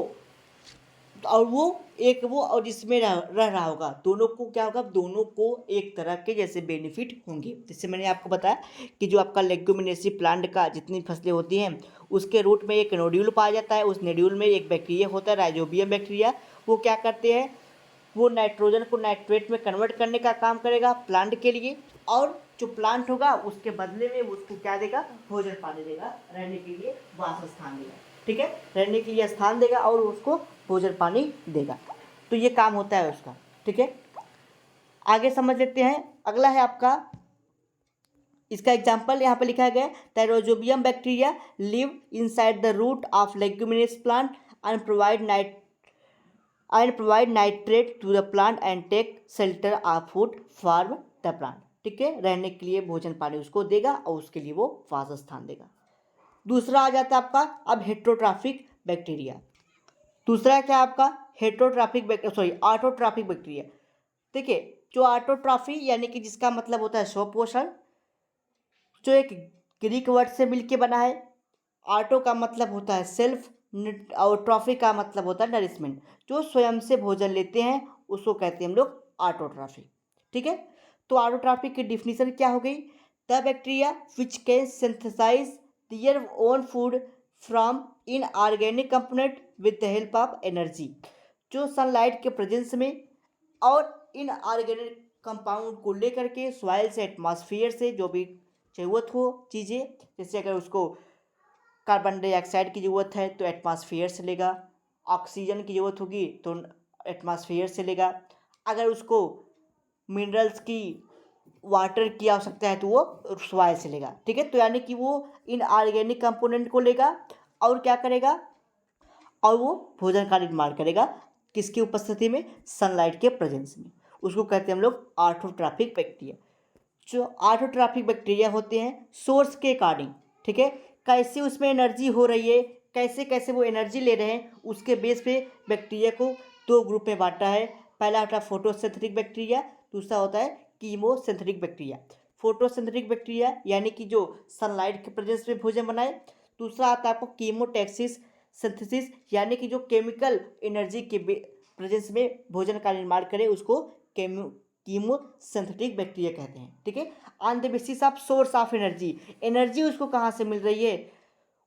और वो और इसमें रह रहा होगा, दोनों को क्या होगा, दोनों को एक तरह के जैसे बेनिफिट होंगे। जैसे मैंने आपको बताया कि जो आपका लेग्यूमिनेसी प्लांट का जितनी फसलें होती हैं उसके रूट में एक नोड्यूल पाया जाता है, उस नोड्यूल में एक बैक्टीरिया होता है, राइजोबियम बैक्टीरिया। वो क्या करते हैं, वो नाइट्रोजन को नाइट्रेट में कन्वर्ट करने का काम करेगा प्लांट के लिए, और जो प्लांट होगा उसके बदले में वो उसको क्या देगा, भोजन पानी देगा, रहने के लिए वासस्थान देगा। ठीक है, रहने के लिए स्थान देगा और उसको भोजन पानी देगा। तो ये काम होता है उसका। ठीक है, आगे समझ लेते हैं। अगला है आपका, इसका एग्जाम्पल यहाँ पे लिखा गया है, rhizobium bacteria live inside the root of leguminous plant and provide nitrate to the plant and take shelter of food from the plant. ठीक है, रहने के लिए भोजन पानी उसको देगा और उसके लिए वो वासस्थान देगा। दूसरा आ जाता है आपका अब हेट्रोट्राफिक बैक्टीरिया। दूसरा क्या आपका ऑटोट्राफिक बैक्टीरिया। देखिए, जो ऑटोट्रॉफी यानी कि जिसका मतलब होता है स्वपोषण, जो एक ग्रीक वर्ड से मिलके बना है। ऑटो का मतलब होता है सेल्फ और ट्रॉफी का मतलब होता है नरिशमेंट। जो स्वयं से भोजन लेते हैं उसको कहते हैं हम लोग ऑटोट्रॉफी। ठीक है, तो ऑटोट्रॉफी की डिफिनीशन क्या हो गई, the bacteria which can synthesise their own food from inorganic component with the help of energy. जो सनलाइट के प्रेजेंस में और इनऑर्गेनिक कंपाउंड को लेकर के सॉइल से, एटमॉस्फेयर से जो भी ज़रूरत हो चीज़ें, जैसे अगर उसको कार्बन डाइऑक्साइड की ज़रूरत है तो एटमॉस्फेयर से लेगा, ऑक्सीजन की ज़रूरत होगी तो एटमॉस्फेयर से लेगा, अगर उसको मिनरल्स की, वाटर की आवश्यकता है तो वो सॉइल से लेगा। ठीक है, तो यानी कि वो इनऑर्गेनिक कंपोनेंट को लेगा और क्या करेगा, और वो भोजन का निर्माण करेगा किसकी उपस्थिति में, सनलाइट के प्रेजेंस में। उसको कहते हैं हम लोग ऑटोट्रॉफिक बैक्टीरिया। जो ऑटोट्रॉफिक बैक्टीरिया होते हैं सोर्स के अकॉर्डिंग, ठीक है, कैसे उसमें एनर्जी हो रही है, कैसे कैसे वो एनर्जी ले रहे हैं, उसके बेस पे बैक्टीरिया को दो ग्रुप में बांटा है। पहला होता है फोटोसिंथेटिक बैक्टीरिया, दूसरा होता है कीमोसिंथेटिक बैक्टीरिया। फोटोसिंथेटिक बैक्टीरिया यानी कि जो सनलाइट के प्रेजेंस में भोजन बनाए। दूसरा आता है आपको कीमोटैक्सिस सिंथेसिस, यानी कि जो केमिकल एनर्जी के प्रेजेंस में भोजन का निर्माण करे उसको कीमोसिंथेटिक बैक्टीरिया कहते हैं। ठीक है, on the basis of source of energy, energy उसको कहाँ से मिल रही है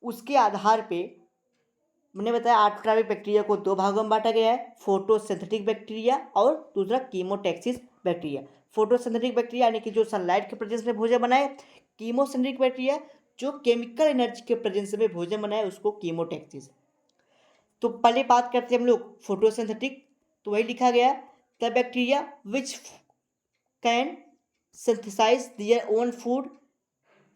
उसके आधार पे मैंने बताया ऑटोट्रॉफिक बैक्टीरिया को दो भागों में बांटा गया है, फोटोसिंथेटिक बैक्टीरिया और दूसरा कीमोटैक्सिस बैक्टीरिया। फोटोसिंथेटिक बैक्टीरिया यानी कि जो सनलाइट के प्रेजेंस में भोजन बनाए, कीमोसिंथेटिक बैक्टीरिया जो केमिकल एनर्जी के प्रेजेंस में भोजन बनाए उसको कीमोटैक्सिस। तो पहले बात करते हैं हम लोग फोटोसिंथेटिक, तो वही लिखा गया, the bacteria which can synthesize their own food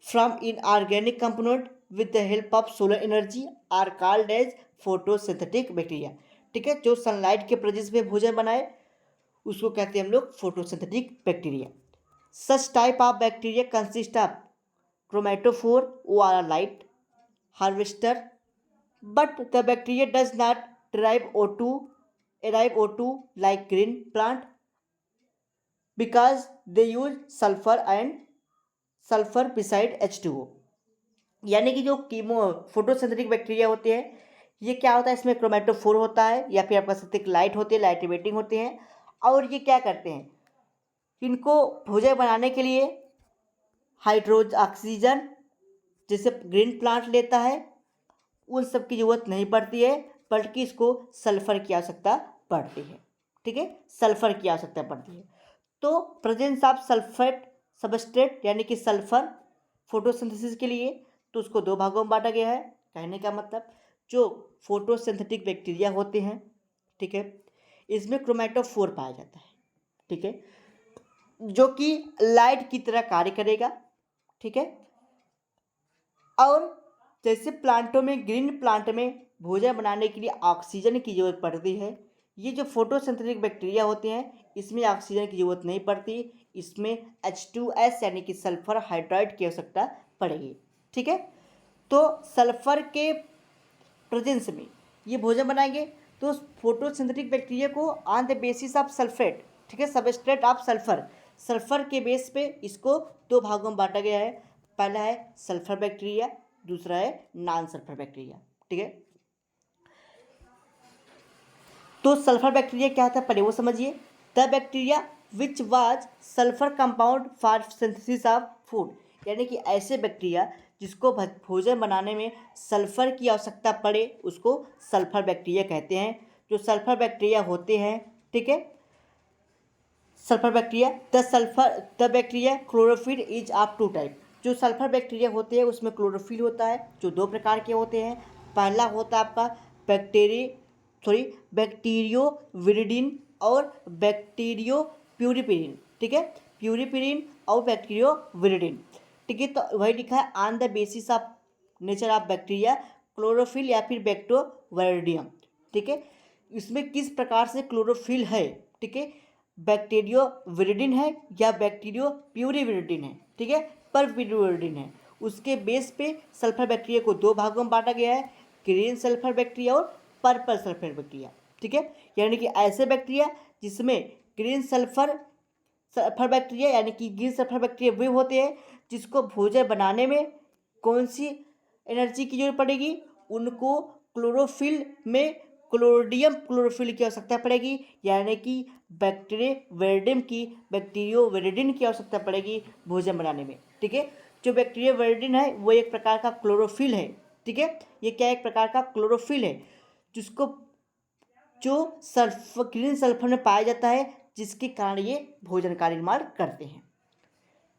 from inorganic component with the help of solar energy are called as photosynthetic bacteria। ठीक है, जो सनलाइट के प्रेजेंस में भोजन बनाए उसको कहते हैं हम लोग photosynthetic bacteria. Such type of bacteria consist of chromatophore or light harvester, but the bacteria does not derive O2 like green plant because they use sulfur beside H2O। यानी कि जो कीमो फोटोसिंथेटिक बैक्टीरिया होते हैं ये क्या होता है, इसमें क्रोमेटोफोर होता है या फिर आपका सकते लाइट होती है, लाइट इमिटिंग होते हैं। और ये क्या करते हैं, इनको भोजन बनाने के लिए हाइड्रोज ऑक्सीजन जैसे ग्रीन प्लांट लेता है उन सब की ज़रूरत नहीं पड़ती है, बल्कि इसको सल्फर की आवश्यकता पड़ती है। ठीक है, सल्फर की आवश्यकता पड़ती है। तो प्रेजेंस ऑफ सल्फेट सबस्ट्रेट यानी कि सल्फर फोटोसिंथेसिस के लिए, तो उसको दो भागों में बांटा गया है। कहने का मतलब जो फोटोसिंथेटिक बैक्टीरिया होते हैं, ठीक है, इसमें क्रोमेटोफोर पाया जाता है। ठीक है, जो कि लाइट की तरह कार्य करेगा। ठीक है, और जैसे प्लांटों में, ग्रीन प्लांट में भोजन बनाने के लिए ऑक्सीजन की ज़रूरत पड़ती है, ये जो फोटोसिंथेटिक बैक्टीरिया होते हैं इसमें ऑक्सीजन की ज़रूरत नहीं पड़ती, इसमें H2S यानी कि सल्फर हाइड्राइड की आवश्यकता पड़ेगी। ठीक है, तो सल्फर के प्रेजेंस में ये भोजन बनाएंगे तो फोटोसिंथेटिक बैक्टीरिया को on the basis of sulphate, ठीक है, सबस्ट्रेट ऑफ सल्फर के बेस पे इसको दो भागों में बांटा गया है। पहला है सल्फर बैक्टीरिया, दूसरा है नॉन सल्फर बैक्टीरिया। ठीक है, तो सल्फर बैक्टीरिया क्या था पहले वो समझिए। The bacteria which was sulphur compound for synthesis of food, यानी कि ऐसे बैक्टीरिया जिसको भोजन बनाने में सल्फर की आवश्यकता पड़े उसको सल्फर बैक्टीरिया कहते हैं। जो सल्फर बैक्टीरिया होते हैं, ठीक है, sulphur bacteria the bacteria chlorophyll is of two type. जो सल्फर बैक्टीरिया होते हैं उसमें क्लोरोफिल होता है जो दो प्रकार के होते हैं। पहला होता है आपका बैक्टीरियो विरिडिन और बैक्टीरियो प्यूरिपिरिन, ठीक है, प्यूरिपिरिन और बैक्टीरियो विरिडिन, ठीक है। तो वही लिखा है on the basis of nature of bacteria chlorophyll या फिर बैक्टोवैरिडियम, ठीक है। इसमें किस प्रकार से क्लोरोफिल है, ठीक है, बैक्टीरियो विरिडिन है या बैक्टीरियो प्यूरिविरिडिन है, ठीक है, पर प्यूरिविरिडिन है। उसके बेस पे सल्फर बैक्टीरिया को दो भागों में बांटा गया है, ग्रीन सल्फर बैक्टीरिया और पर्पल सल्फर बैक्टीरिया, ठीक है। यानी कि ऐसे बैक्टीरिया जिसमें ग्रीन सल्फर बैक्टीरिया यानी कि ग्रीन सल्फर बैक्टीरिया वे होते हैं जिसको भोजन बनाने में कौन सी एनर्जी की जरूरत पड़ेगी, उनको क्लोरोफिल में क्लोरोडियम क्लोरोफिल की आवश्यकता पड़ेगी, यानी कि बैक्टीरियोवेरिडिन की आवश्यकता पड़ेगी भोजन बनाने में, ठीक है। जो बैक्टीरियोवेरिडिन है वो एक प्रकार का क्लोरोफिल है, ठीक है। ये क्या एक प्रकार का क्लोरोफिल है जिसको जो ग्रीन सल्फर में पाया जाता है जिसके कारण ये भोजन का निर्माण करते हैं।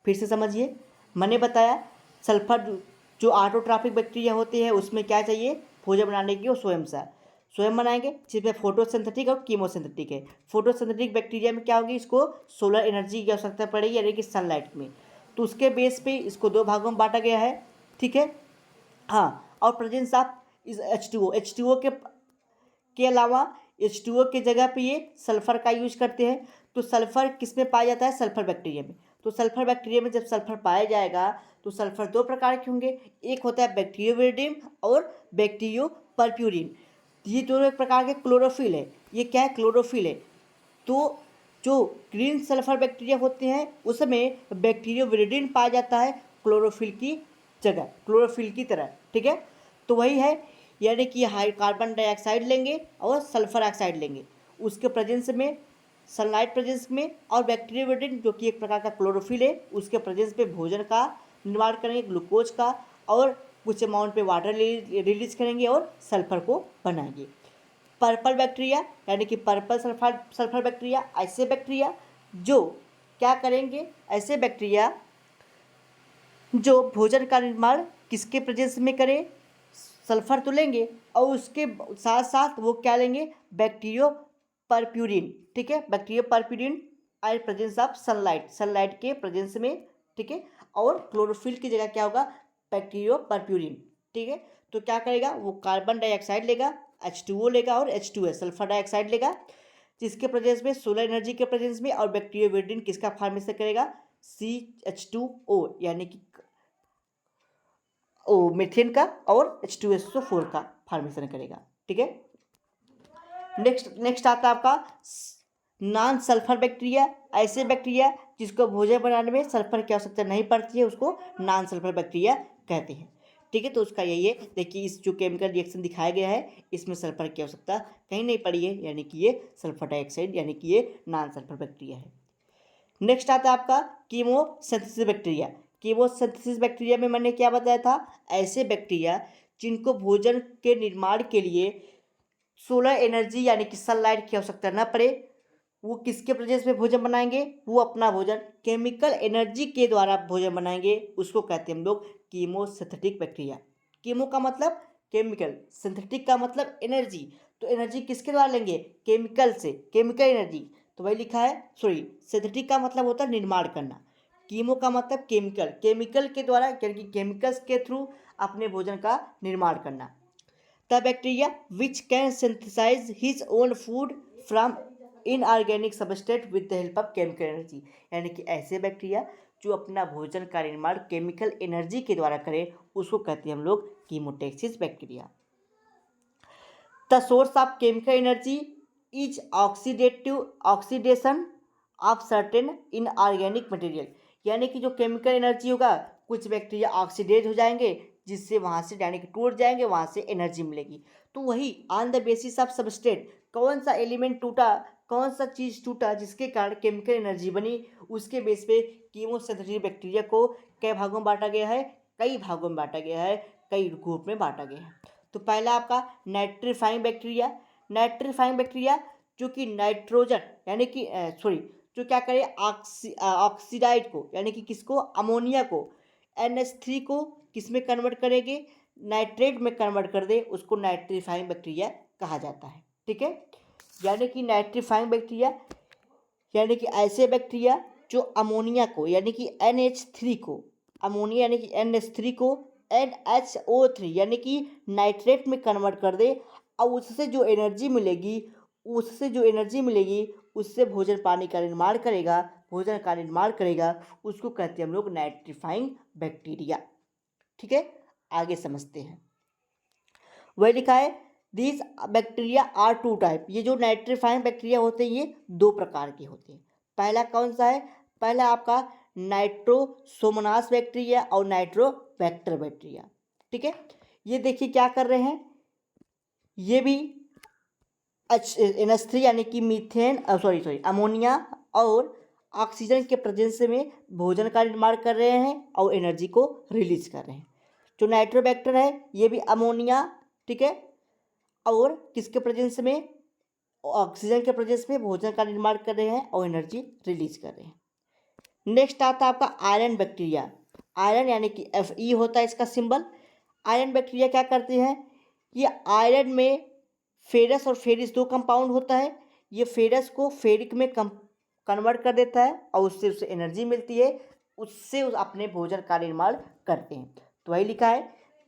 फिर से समझिए, मैंने बताया सल्फर जो ऑटोट्रॉफिक बैक्टीरिया होते हैं उसमें क्या चाहिए भोजन बनाने की, वो स्वयं बनाएंगे, जिसमें फोटोसिंथेटिक और कीमोसिंथेटिक है। फोटोसिंथेटिक बैक्टीरिया में क्या होगी, इसको सोलर एनर्जी की आवश्यकता पड़ेगी यानी कि सनलाइट में, तो उसके बेस पे इसको दो भागों में बांटा गया है, ठीक है। हाँ, और प्रेजेंस ऑफ इस H2O के अलावा H2O के जगह पे ये सल्फर का यूज करते हैं। तो सल्फर किस में पाया जाता है, सल्फर बैक्टीरिया में। तो सल्फर बैक्टीरिया में जब सल्फर पाया जाएगा तो सल्फर दो प्रकार के होंगे, एक होता है बैक्टीरियोविरिडिन और बैक्टीरियो परप्यूरिन। ये दोनों एक प्रकार के क्लोरोफिल है। ये क्या है, क्लोरोफिल है। तो जो ग्रीन सल्फर बैक्टीरिया होते हैं उसमें बैक्टीरियोविरिडिन पाया जाता है क्लोरोफिल की जगह, क्लोरोफिल की तरह, ठीक है। तो वही है, यानी कि हाई कार्बन डाइऑक्साइड लेंगे और सल्फर ऑक्साइड लेंगे उसके प्रेजेंस में, सनलाइट प्रेजेंस में, और बैक्टीरियोविरिडिन जो कि एक प्रकार का क्लोरोफिल है उसके प्रेजेंस पे भोजन का निर्माण करेंगे, ग्लूकोज का, और कुछ अमाउंट पे वाटर रिलीज करेंगे और सल्फर को बनाएंगे। पर्पल बैक्टीरिया यानी कि पर्पल सल्फर बैक्टीरिया, ऐसे बैक्टीरिया जो क्या करेंगे, ऐसे बैक्टीरिया जो भोजन का निर्माण किसके प्रेजेंस में करें, सल्फर तो लेंगे और उसके साथ साथ वो क्या लेंगे, बैक्टीरियो परप्यूरिन, ठीक है, bacteriopurpurin at presence of sunlight के प्रेजेंस में, ठीक है। और क्लोरोफिल की जगह क्या होगा, बैक्टीरियो परप्यूरिन, ठीक है। तो क्या करेगा, वो कार्बन डाइऑक्साइड लेगा, H2O लेगा और H2S सल्फर डाइऑक्साइड लेगा, जिसके प्रेजेंस में सोलर एनर्जी के प्रेजेंस में, और बैक्टीरियोविरिडिन किसका फॉर्मेशन करेगा, CH2O यानी कि मीथेन का, और H2SO4 का फॉर्मेशन करेगा, ठीक है। नेक्स्ट आता है आपका नॉन सल्फर बैक्टीरिया, ऐसे बैक्टीरिया जिसको भोजन बनाने में सल्फर की आवश्यकता नहीं पड़ती है उसको नॉन सल्फर बैक्टीरिया कहते हैं, ठीक है। तो उसका यही है, देखिए इस जो केमिकल रिएक्शन दिखाया गया है इसमें सल्फर की आवश्यकता कहीं नहीं पड़ी है, यानी कि ये सल्फर डाइऑक्साइड यानी कि ये नॉन सल्फर बैक्टीरिया है। नेक्स्ट आता है आपका कीमोसिंथेसिस बैक्टीरिया। कीमोसिंथेसिस बैक्टीरिया में मैंने क्या बताया था, ऐसे बैक्टीरिया जिनको भोजन के निर्माण के लिए सोलर एनर्जी यानी कि सनलाइट की आवश्यकता न पड़े, वो किसके प्रेजेंस में भोजन बनाएंगे, वो अपना भोजन केमिकल एनर्जी के द्वारा भोजन बनाएंगे, उसको कहते हैं हम लोग कीमोसिंथेटिक बैक्टीरिया। कीमो का मतलब केमिकल, सिंथेटिक का मतलब एनर्जी, तो एनर्जी किसके द्वारा लेंगे, केमिकल से, केमिकल एनर्जी। तो वही लिखा है, सिंथेटिक का मतलब होता है निर्माण करना, कीमो का मतलब केमिकल, केमिकल के द्वारा यानी कि केमिकल्स के थ्रू अपने भोजन का निर्माण करना। The bacteria which can synthesise his own food from inorganic substrate with the help of chemical energy, यानी कि ऐसे बैक्टीरिया जो अपना भोजन का निर्माण केमिकल एनर्जी के द्वारा करें उसको कहते हैं हम लोग chemotaxis bacteria. The source of chemical energy is oxidation of certain inorganic material, यानी कि जो केमिकल एनर्जी होगा कुछ बैक्टीरिया ऑक्सीडेज हो जाएंगे जिससे वहाँ से यानी कि टूट जाएंगे, वहाँ से एनर्जी मिलेगी। तो वही on the basis of substrate, कौन सा एलिमेंट टूटा, कौन सा चीज़ टूटा जिसके कारण केमिकल एनर्जी बनी, उसके बेस पे कीमोसिंथेटिक बैक्टीरिया को कई भागों में बांटा गया है, कई भागों में बांटा गया है, कई ग्रुप में बांटा गया है। तो पहला आपका नाइट्रीफाइंग बैक्टीरिया। नाइट्रीफाइंग बैक्टीरिया जो कि नाइट्रोजन यानी कि सॉरी जो क्या करे ऑक्सीडाइड को यानी कि किसको, अमोनिया को NH3 को किस में कन्वर्ट करेंगे, नाइट्रेट में कन्वर्ट कर दे, उसको नाइट्रीफाइंग बैक्टीरिया कहा जाता है। ठीक है, यानी कि नाइट्रीफाइंग बैक्टीरिया यानी कि ऐसे बैक्टीरिया जो अमोनिया को यानी कि NH3 को, अमोनिया यानी कि NH3 को NHO3 यानी कि नाइट्रेट में कन्वर्ट कर दे और उससे जो एनर्जी मिलेगी, उससे भोजन पानी का निर्माण करेगा, उसको कहते हैं हम लोग नाइट्रीफाइंग बैक्टीरिया। ठीक है, आगे समझते हैं। वही लिखा है these bacteria are two type. ये जो नाइट्रीफाइंग बैक्टीरिया होते हैं ये दो प्रकार के होते हैं। पहला कौन सा है, पहला आपका नाइट्रोसोमोनास बैक्टीरिया और नाइट्रोबैक्टर बैक्टीरिया। ठीक है, ये देखिए क्या कर रहे हैं, ये भी NH3 यानी कि मीथेन अमोनिया और ऑक्सीजन के प्रेजेंस में भोजन का निर्माण कर रहे हैं और एनर्जी को रिलीज कर रहे हैं। जो नाइट्रोबैक्टर है ये भी अमोनिया, ठीक है, और किसके प्रेजेंस में, ऑक्सीजन के प्रेजेंस में भोजन का निर्माण कर रहे हैं और एनर्जी रिलीज कर रहे हैं। नेक्स्ट आता है आपका आयरन बैक्टीरिया। आयरन यानी कि Fe होता है इसका सिंबल। आयरन बैक्टीरिया क्या करते हैं, ये आयरन में फेरस और फेरिस दो कंपाउंड होता है, ये फेरस को फेरिक में कन्वर्ट कर देता है और उससे उसे एनर्जी मिलती है, उससे अपने भोजन का निर्माण करते हैं। तो वही लिखा है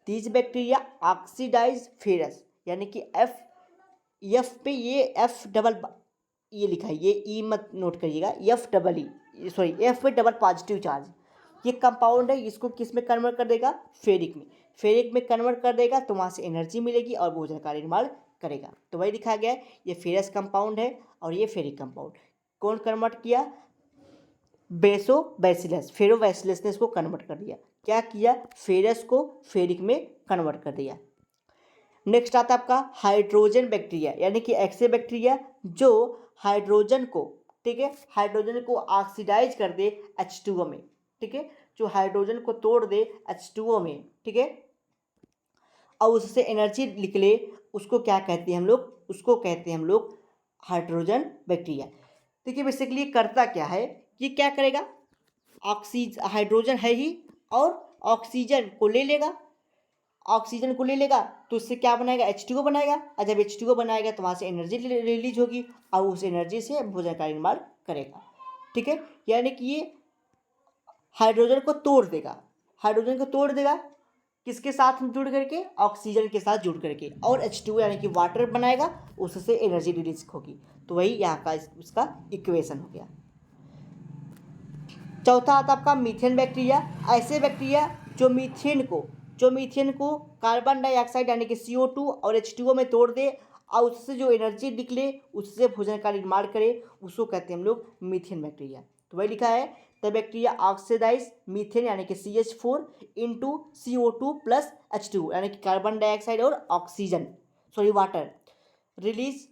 दीज बैक्टीरिया ऑक्सीडाइज फेरस यानी कि एफ पे ये एफ डबल ये लिखा है, ये ई मत नोट करिएगा, एफ पे डबल पॉजिटिव चार्ज ये कंपाउंड है, इसको किस में कन्वर्ट कर देगा, फेरिक में कन्वर्ट कर देगा, तो वहाँ से एनर्जी मिलेगी और भोजन का निर्माण करेगा। तो वही लिखा गया है ये फेरस कंपाउंड है और ये फेरिक कंपाउंड। कौन कन्वर्ट किया, फेरोबैसिलस ने इसको कन्वर्ट कर दिया। क्या किया, फेरस को फेरिक में कन्वर्ट कर दिया। नेक्स्ट आता है आपका हाइड्रोजन बैक्टीरिया यानी कि ऐसे बैक्टीरिया जो हाइड्रोजन को, ठीक है, हाइड्रोजन को ऑक्सीडाइज कर दे H2O में, ठीक है, जो हाइड्रोजन को तोड़ दे H2O में, ठीक है, और उससे एनर्जी निकले, उसको क्या कहते हैं हम लोग, उसको कहते हैं हम लोग हाइड्रोजन बैक्टीरिया। देखिए बेसिकली ये करता क्या है, ये क्या करेगा, हाइड्रोजन है ही और ऑक्सीजन को ले लेगा, तो उससे क्या बनाएगा, H2O बनाएगा, और जब H2O बनाएगा तो वहाँ से एनर्जी रिलीज होगी और उस एनर्जी से भोजन का निर्माण करेगा। ठीक है, यानी कि ये हाइड्रोजन को तोड़ देगा, किसके साथ जुड़ करके, ऑक्सीजन के साथ जुड़ करके, और H2O यानी कि वाटर बनाएगा, उससे एनर्जी रिलीज होगी। तो वही यहाँ का उसका इक्वेशन हो गया। चौथा आता आपका मीथेन बैक्टीरिया। ऐसे बैक्टीरिया जो मीथेन को कार्बन डाइऑक्साइड यानी कि CO2 और H2O में तोड़ दे और उससे जो एनर्जी निकले, उससे भोजन का निर्माण करे, उसको कहते हैं हम लोग मीथेन बैक्टीरिया। तो वही लिखा है द बैक्टीरिया ऑक्सीडाइज मीथेन यानी कि CH4 into CO2 plus H2 यानी कि कार्बन डाइऑक्साइड और water release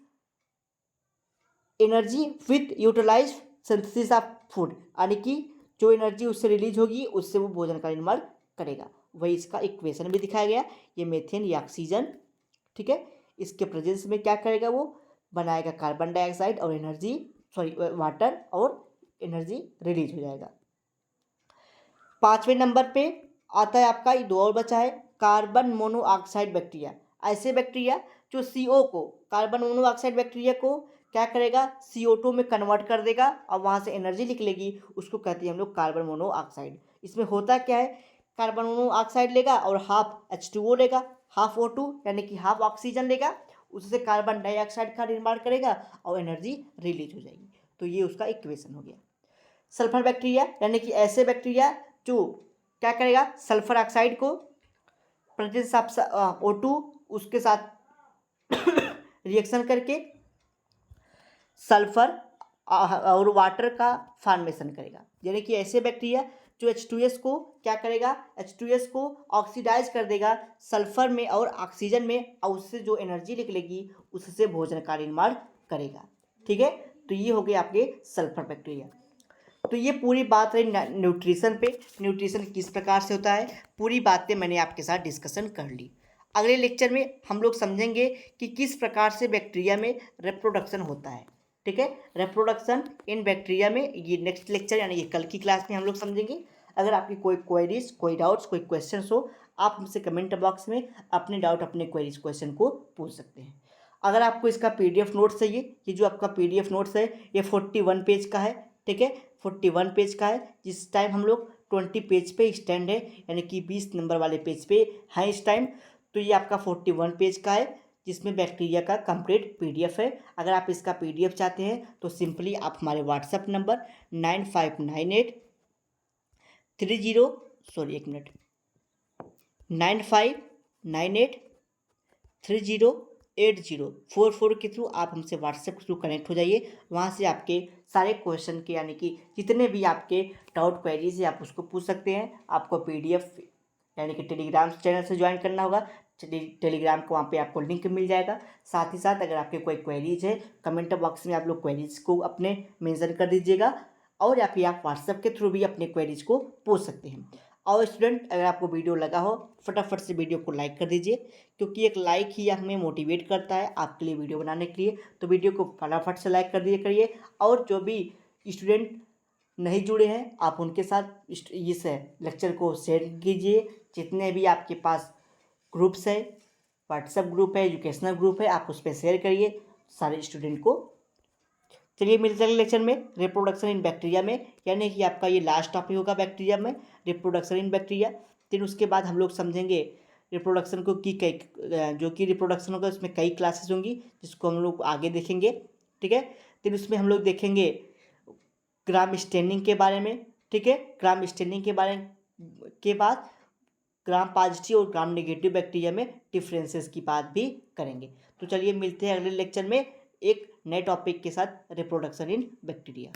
energy with utilise synthesis of food, यानी कि जो एनर्जी उससे रिलीज होगी उससे वो भोजन का निर्माण करेगा। वही इसका इक्वेशन भी दिखाया गया, ये मीथेन या ऑक्सीजन, ठीक है, इसके प्रेजेंस में क्या करेगा, वो बनाएगा कार्बन डाइऑक्साइड और वाटर और एनर्जी रिलीज हो जाएगा। 5वें नंबर पे आता है आपका, ये दो और बचा है, कार्बन मोनोऑक्साइड बैक्टीरिया। ऐसे बैक्टीरिया जो CO को, कार्बन मोनोऑक्साइड बैक्टीरिया को क्या करेगा, CO2 में कन्वर्ट कर देगा और वहाँ से एनर्जी निकलेगी, उसको कहते हैं हम लोग कार्बन मोनोऑक्साइड। इसमें होता क्या है, कार्बन मोनोऑक्साइड लेगा और हाफ H2O लेगा, हाफ O2 यानी कि हाफ ऑक्सीजन लेगा, उससे कार्बन डाइऑक्साइड का निर्माण करेगा और एनर्जी रिलीज हो जाएगी। तो ये उसका इक्वेशन हो गया। सल्फर बैक्टीरिया यानी कि ऐसे बैक्टीरिया जो क्या करेगा, सल्फर ऑक्साइड को प्रेजेंस ऑफ O2 उसके साथ रिएक्शन करके सल्फर और वाटर का फॉर्मेशन करेगा। यानी कि ऐसे बैक्टीरिया जो H2S को क्या करेगा, H2S को ऑक्सीडाइज कर देगा सल्फर में और ऑक्सीजन में, और उससे जो एनर्जी निकलेगी उससे भोजन का निर्माण करेगा। ठीक है, तो ये हो गए आपके सल्फर बैक्टीरिया। तो ये पूरी बात रही न्यूट्रिशन पे, न्यूट्रिशन किस प्रकार से होता है, पूरी बातें मैंने आपके साथ डिस्कशन कर ली। अगले लेक्चर में हम लोग समझेंगे कि किस प्रकार से बैक्टीरिया में रिप्रोडक्शन होता है। ठीक है, रिप्रोडक्शन इन बैक्टीरिया में, ये नेक्स्ट लेक्चर यानी ये कल की क्लास में हम लोग समझेंगे। अगर आपकी कोई क्वेरीज, कोई डाउट्स, कोई क्वेश्चन हो, आप हमसे कमेंट बॉक्स में अपने डाउट, अपने क्वेरीज, क्वेश्चन को पूछ सकते हैं। अगर आपको इसका PDF नोट्स चाहिए, ये जो आपका PDF नोट्स है ये 41 पेज का है। ठीक है, 41 पेज का है, जिस टाइम हम लोग 20 पेज पे स्टैंड है, यानी कि 20 नंबर वाले पेज पे हैं इस टाइम। तो ये आपका 41 पेज का है, जिसमें बैक्टीरिया का कंप्लीट PDF है। अगर आप इसका PDF चाहते हैं तो सिंपली आप हमारे व्हाट्सएप नंबर 959830 के थ्रू आप हमसे व्हाट्सएप के थ्रू कनेक्ट हो जाइए। वहाँ से आपके सारे क्वेश्चन के, यानी कि जितने भी आपके डाउट क्वेरीज है, आप उसको पूछ सकते हैं। आपको PDF यानी कि टेलीग्राम चैनल से ज्वाइन करना होगा। टेलीग्राम को वहाँ पे आपको लिंक मिल जाएगा। साथ ही साथ अगर आपके कोई क्वेरीज है, कमेंट बॉक्स में आप लोग क्वेरीज को अपने मेंशन कर दीजिएगा, और या फिर आप व्हाट्सएप के थ्रू भी अपने क्वेरीज को पूछ सकते हैं। और स्टूडेंट, अगर आपको वीडियो लगा हो, फटाफट से वीडियो को लाइक कर दीजिए, क्योंकि एक लाइक ही हमें मोटिवेट करता है आपके लिए वीडियो बनाने के लिए। तो वीडियो को फटाफट से लाइक कर दिए करिए। और जो भी स्टूडेंट नहीं जुड़े हैं, आप उनके साथ इस लेक्चर को शेयर कीजिए। जितने भी आपके पास ग्रुप्स है, व्हाट्सएप ग्रुप है, एजुकेशनल ग्रुप है, आप उस पर शेयर करिए सारे स्टूडेंट को। चलिए मिलते हैं लेक्चर में रिप्रोडक्शन इन बैक्टीरिया में, यानी कि आपका ये लास्ट टॉपिक होगा बैक्टीरिया में, रिप्रोडक्शन इन बैक्टीरिया। फिर उसके बाद हम लोग समझेंगे रिप्रोडक्शन को कि कई, जो कि रिप्रोडक्शन होगा उसमें कई क्लासेस होंगी, जिसको हम लोग आगे देखेंगे। ठीक है, फिर उसमें हम लोग देखेंगे ग्राम स्टेनिंग के बारे में। ठीक है, ग्राम स्टेनिंग के बाद ग्राम पॉजिटिव और ग्राम नेगेटिव बैक्टीरिया में डिफरेंसेस की बात भी करेंगे। तो चलिए मिलते हैं अगले लेक्चर में एक नए टॉपिक के साथ, रिप्रोडक्शन इन बैक्टीरिया।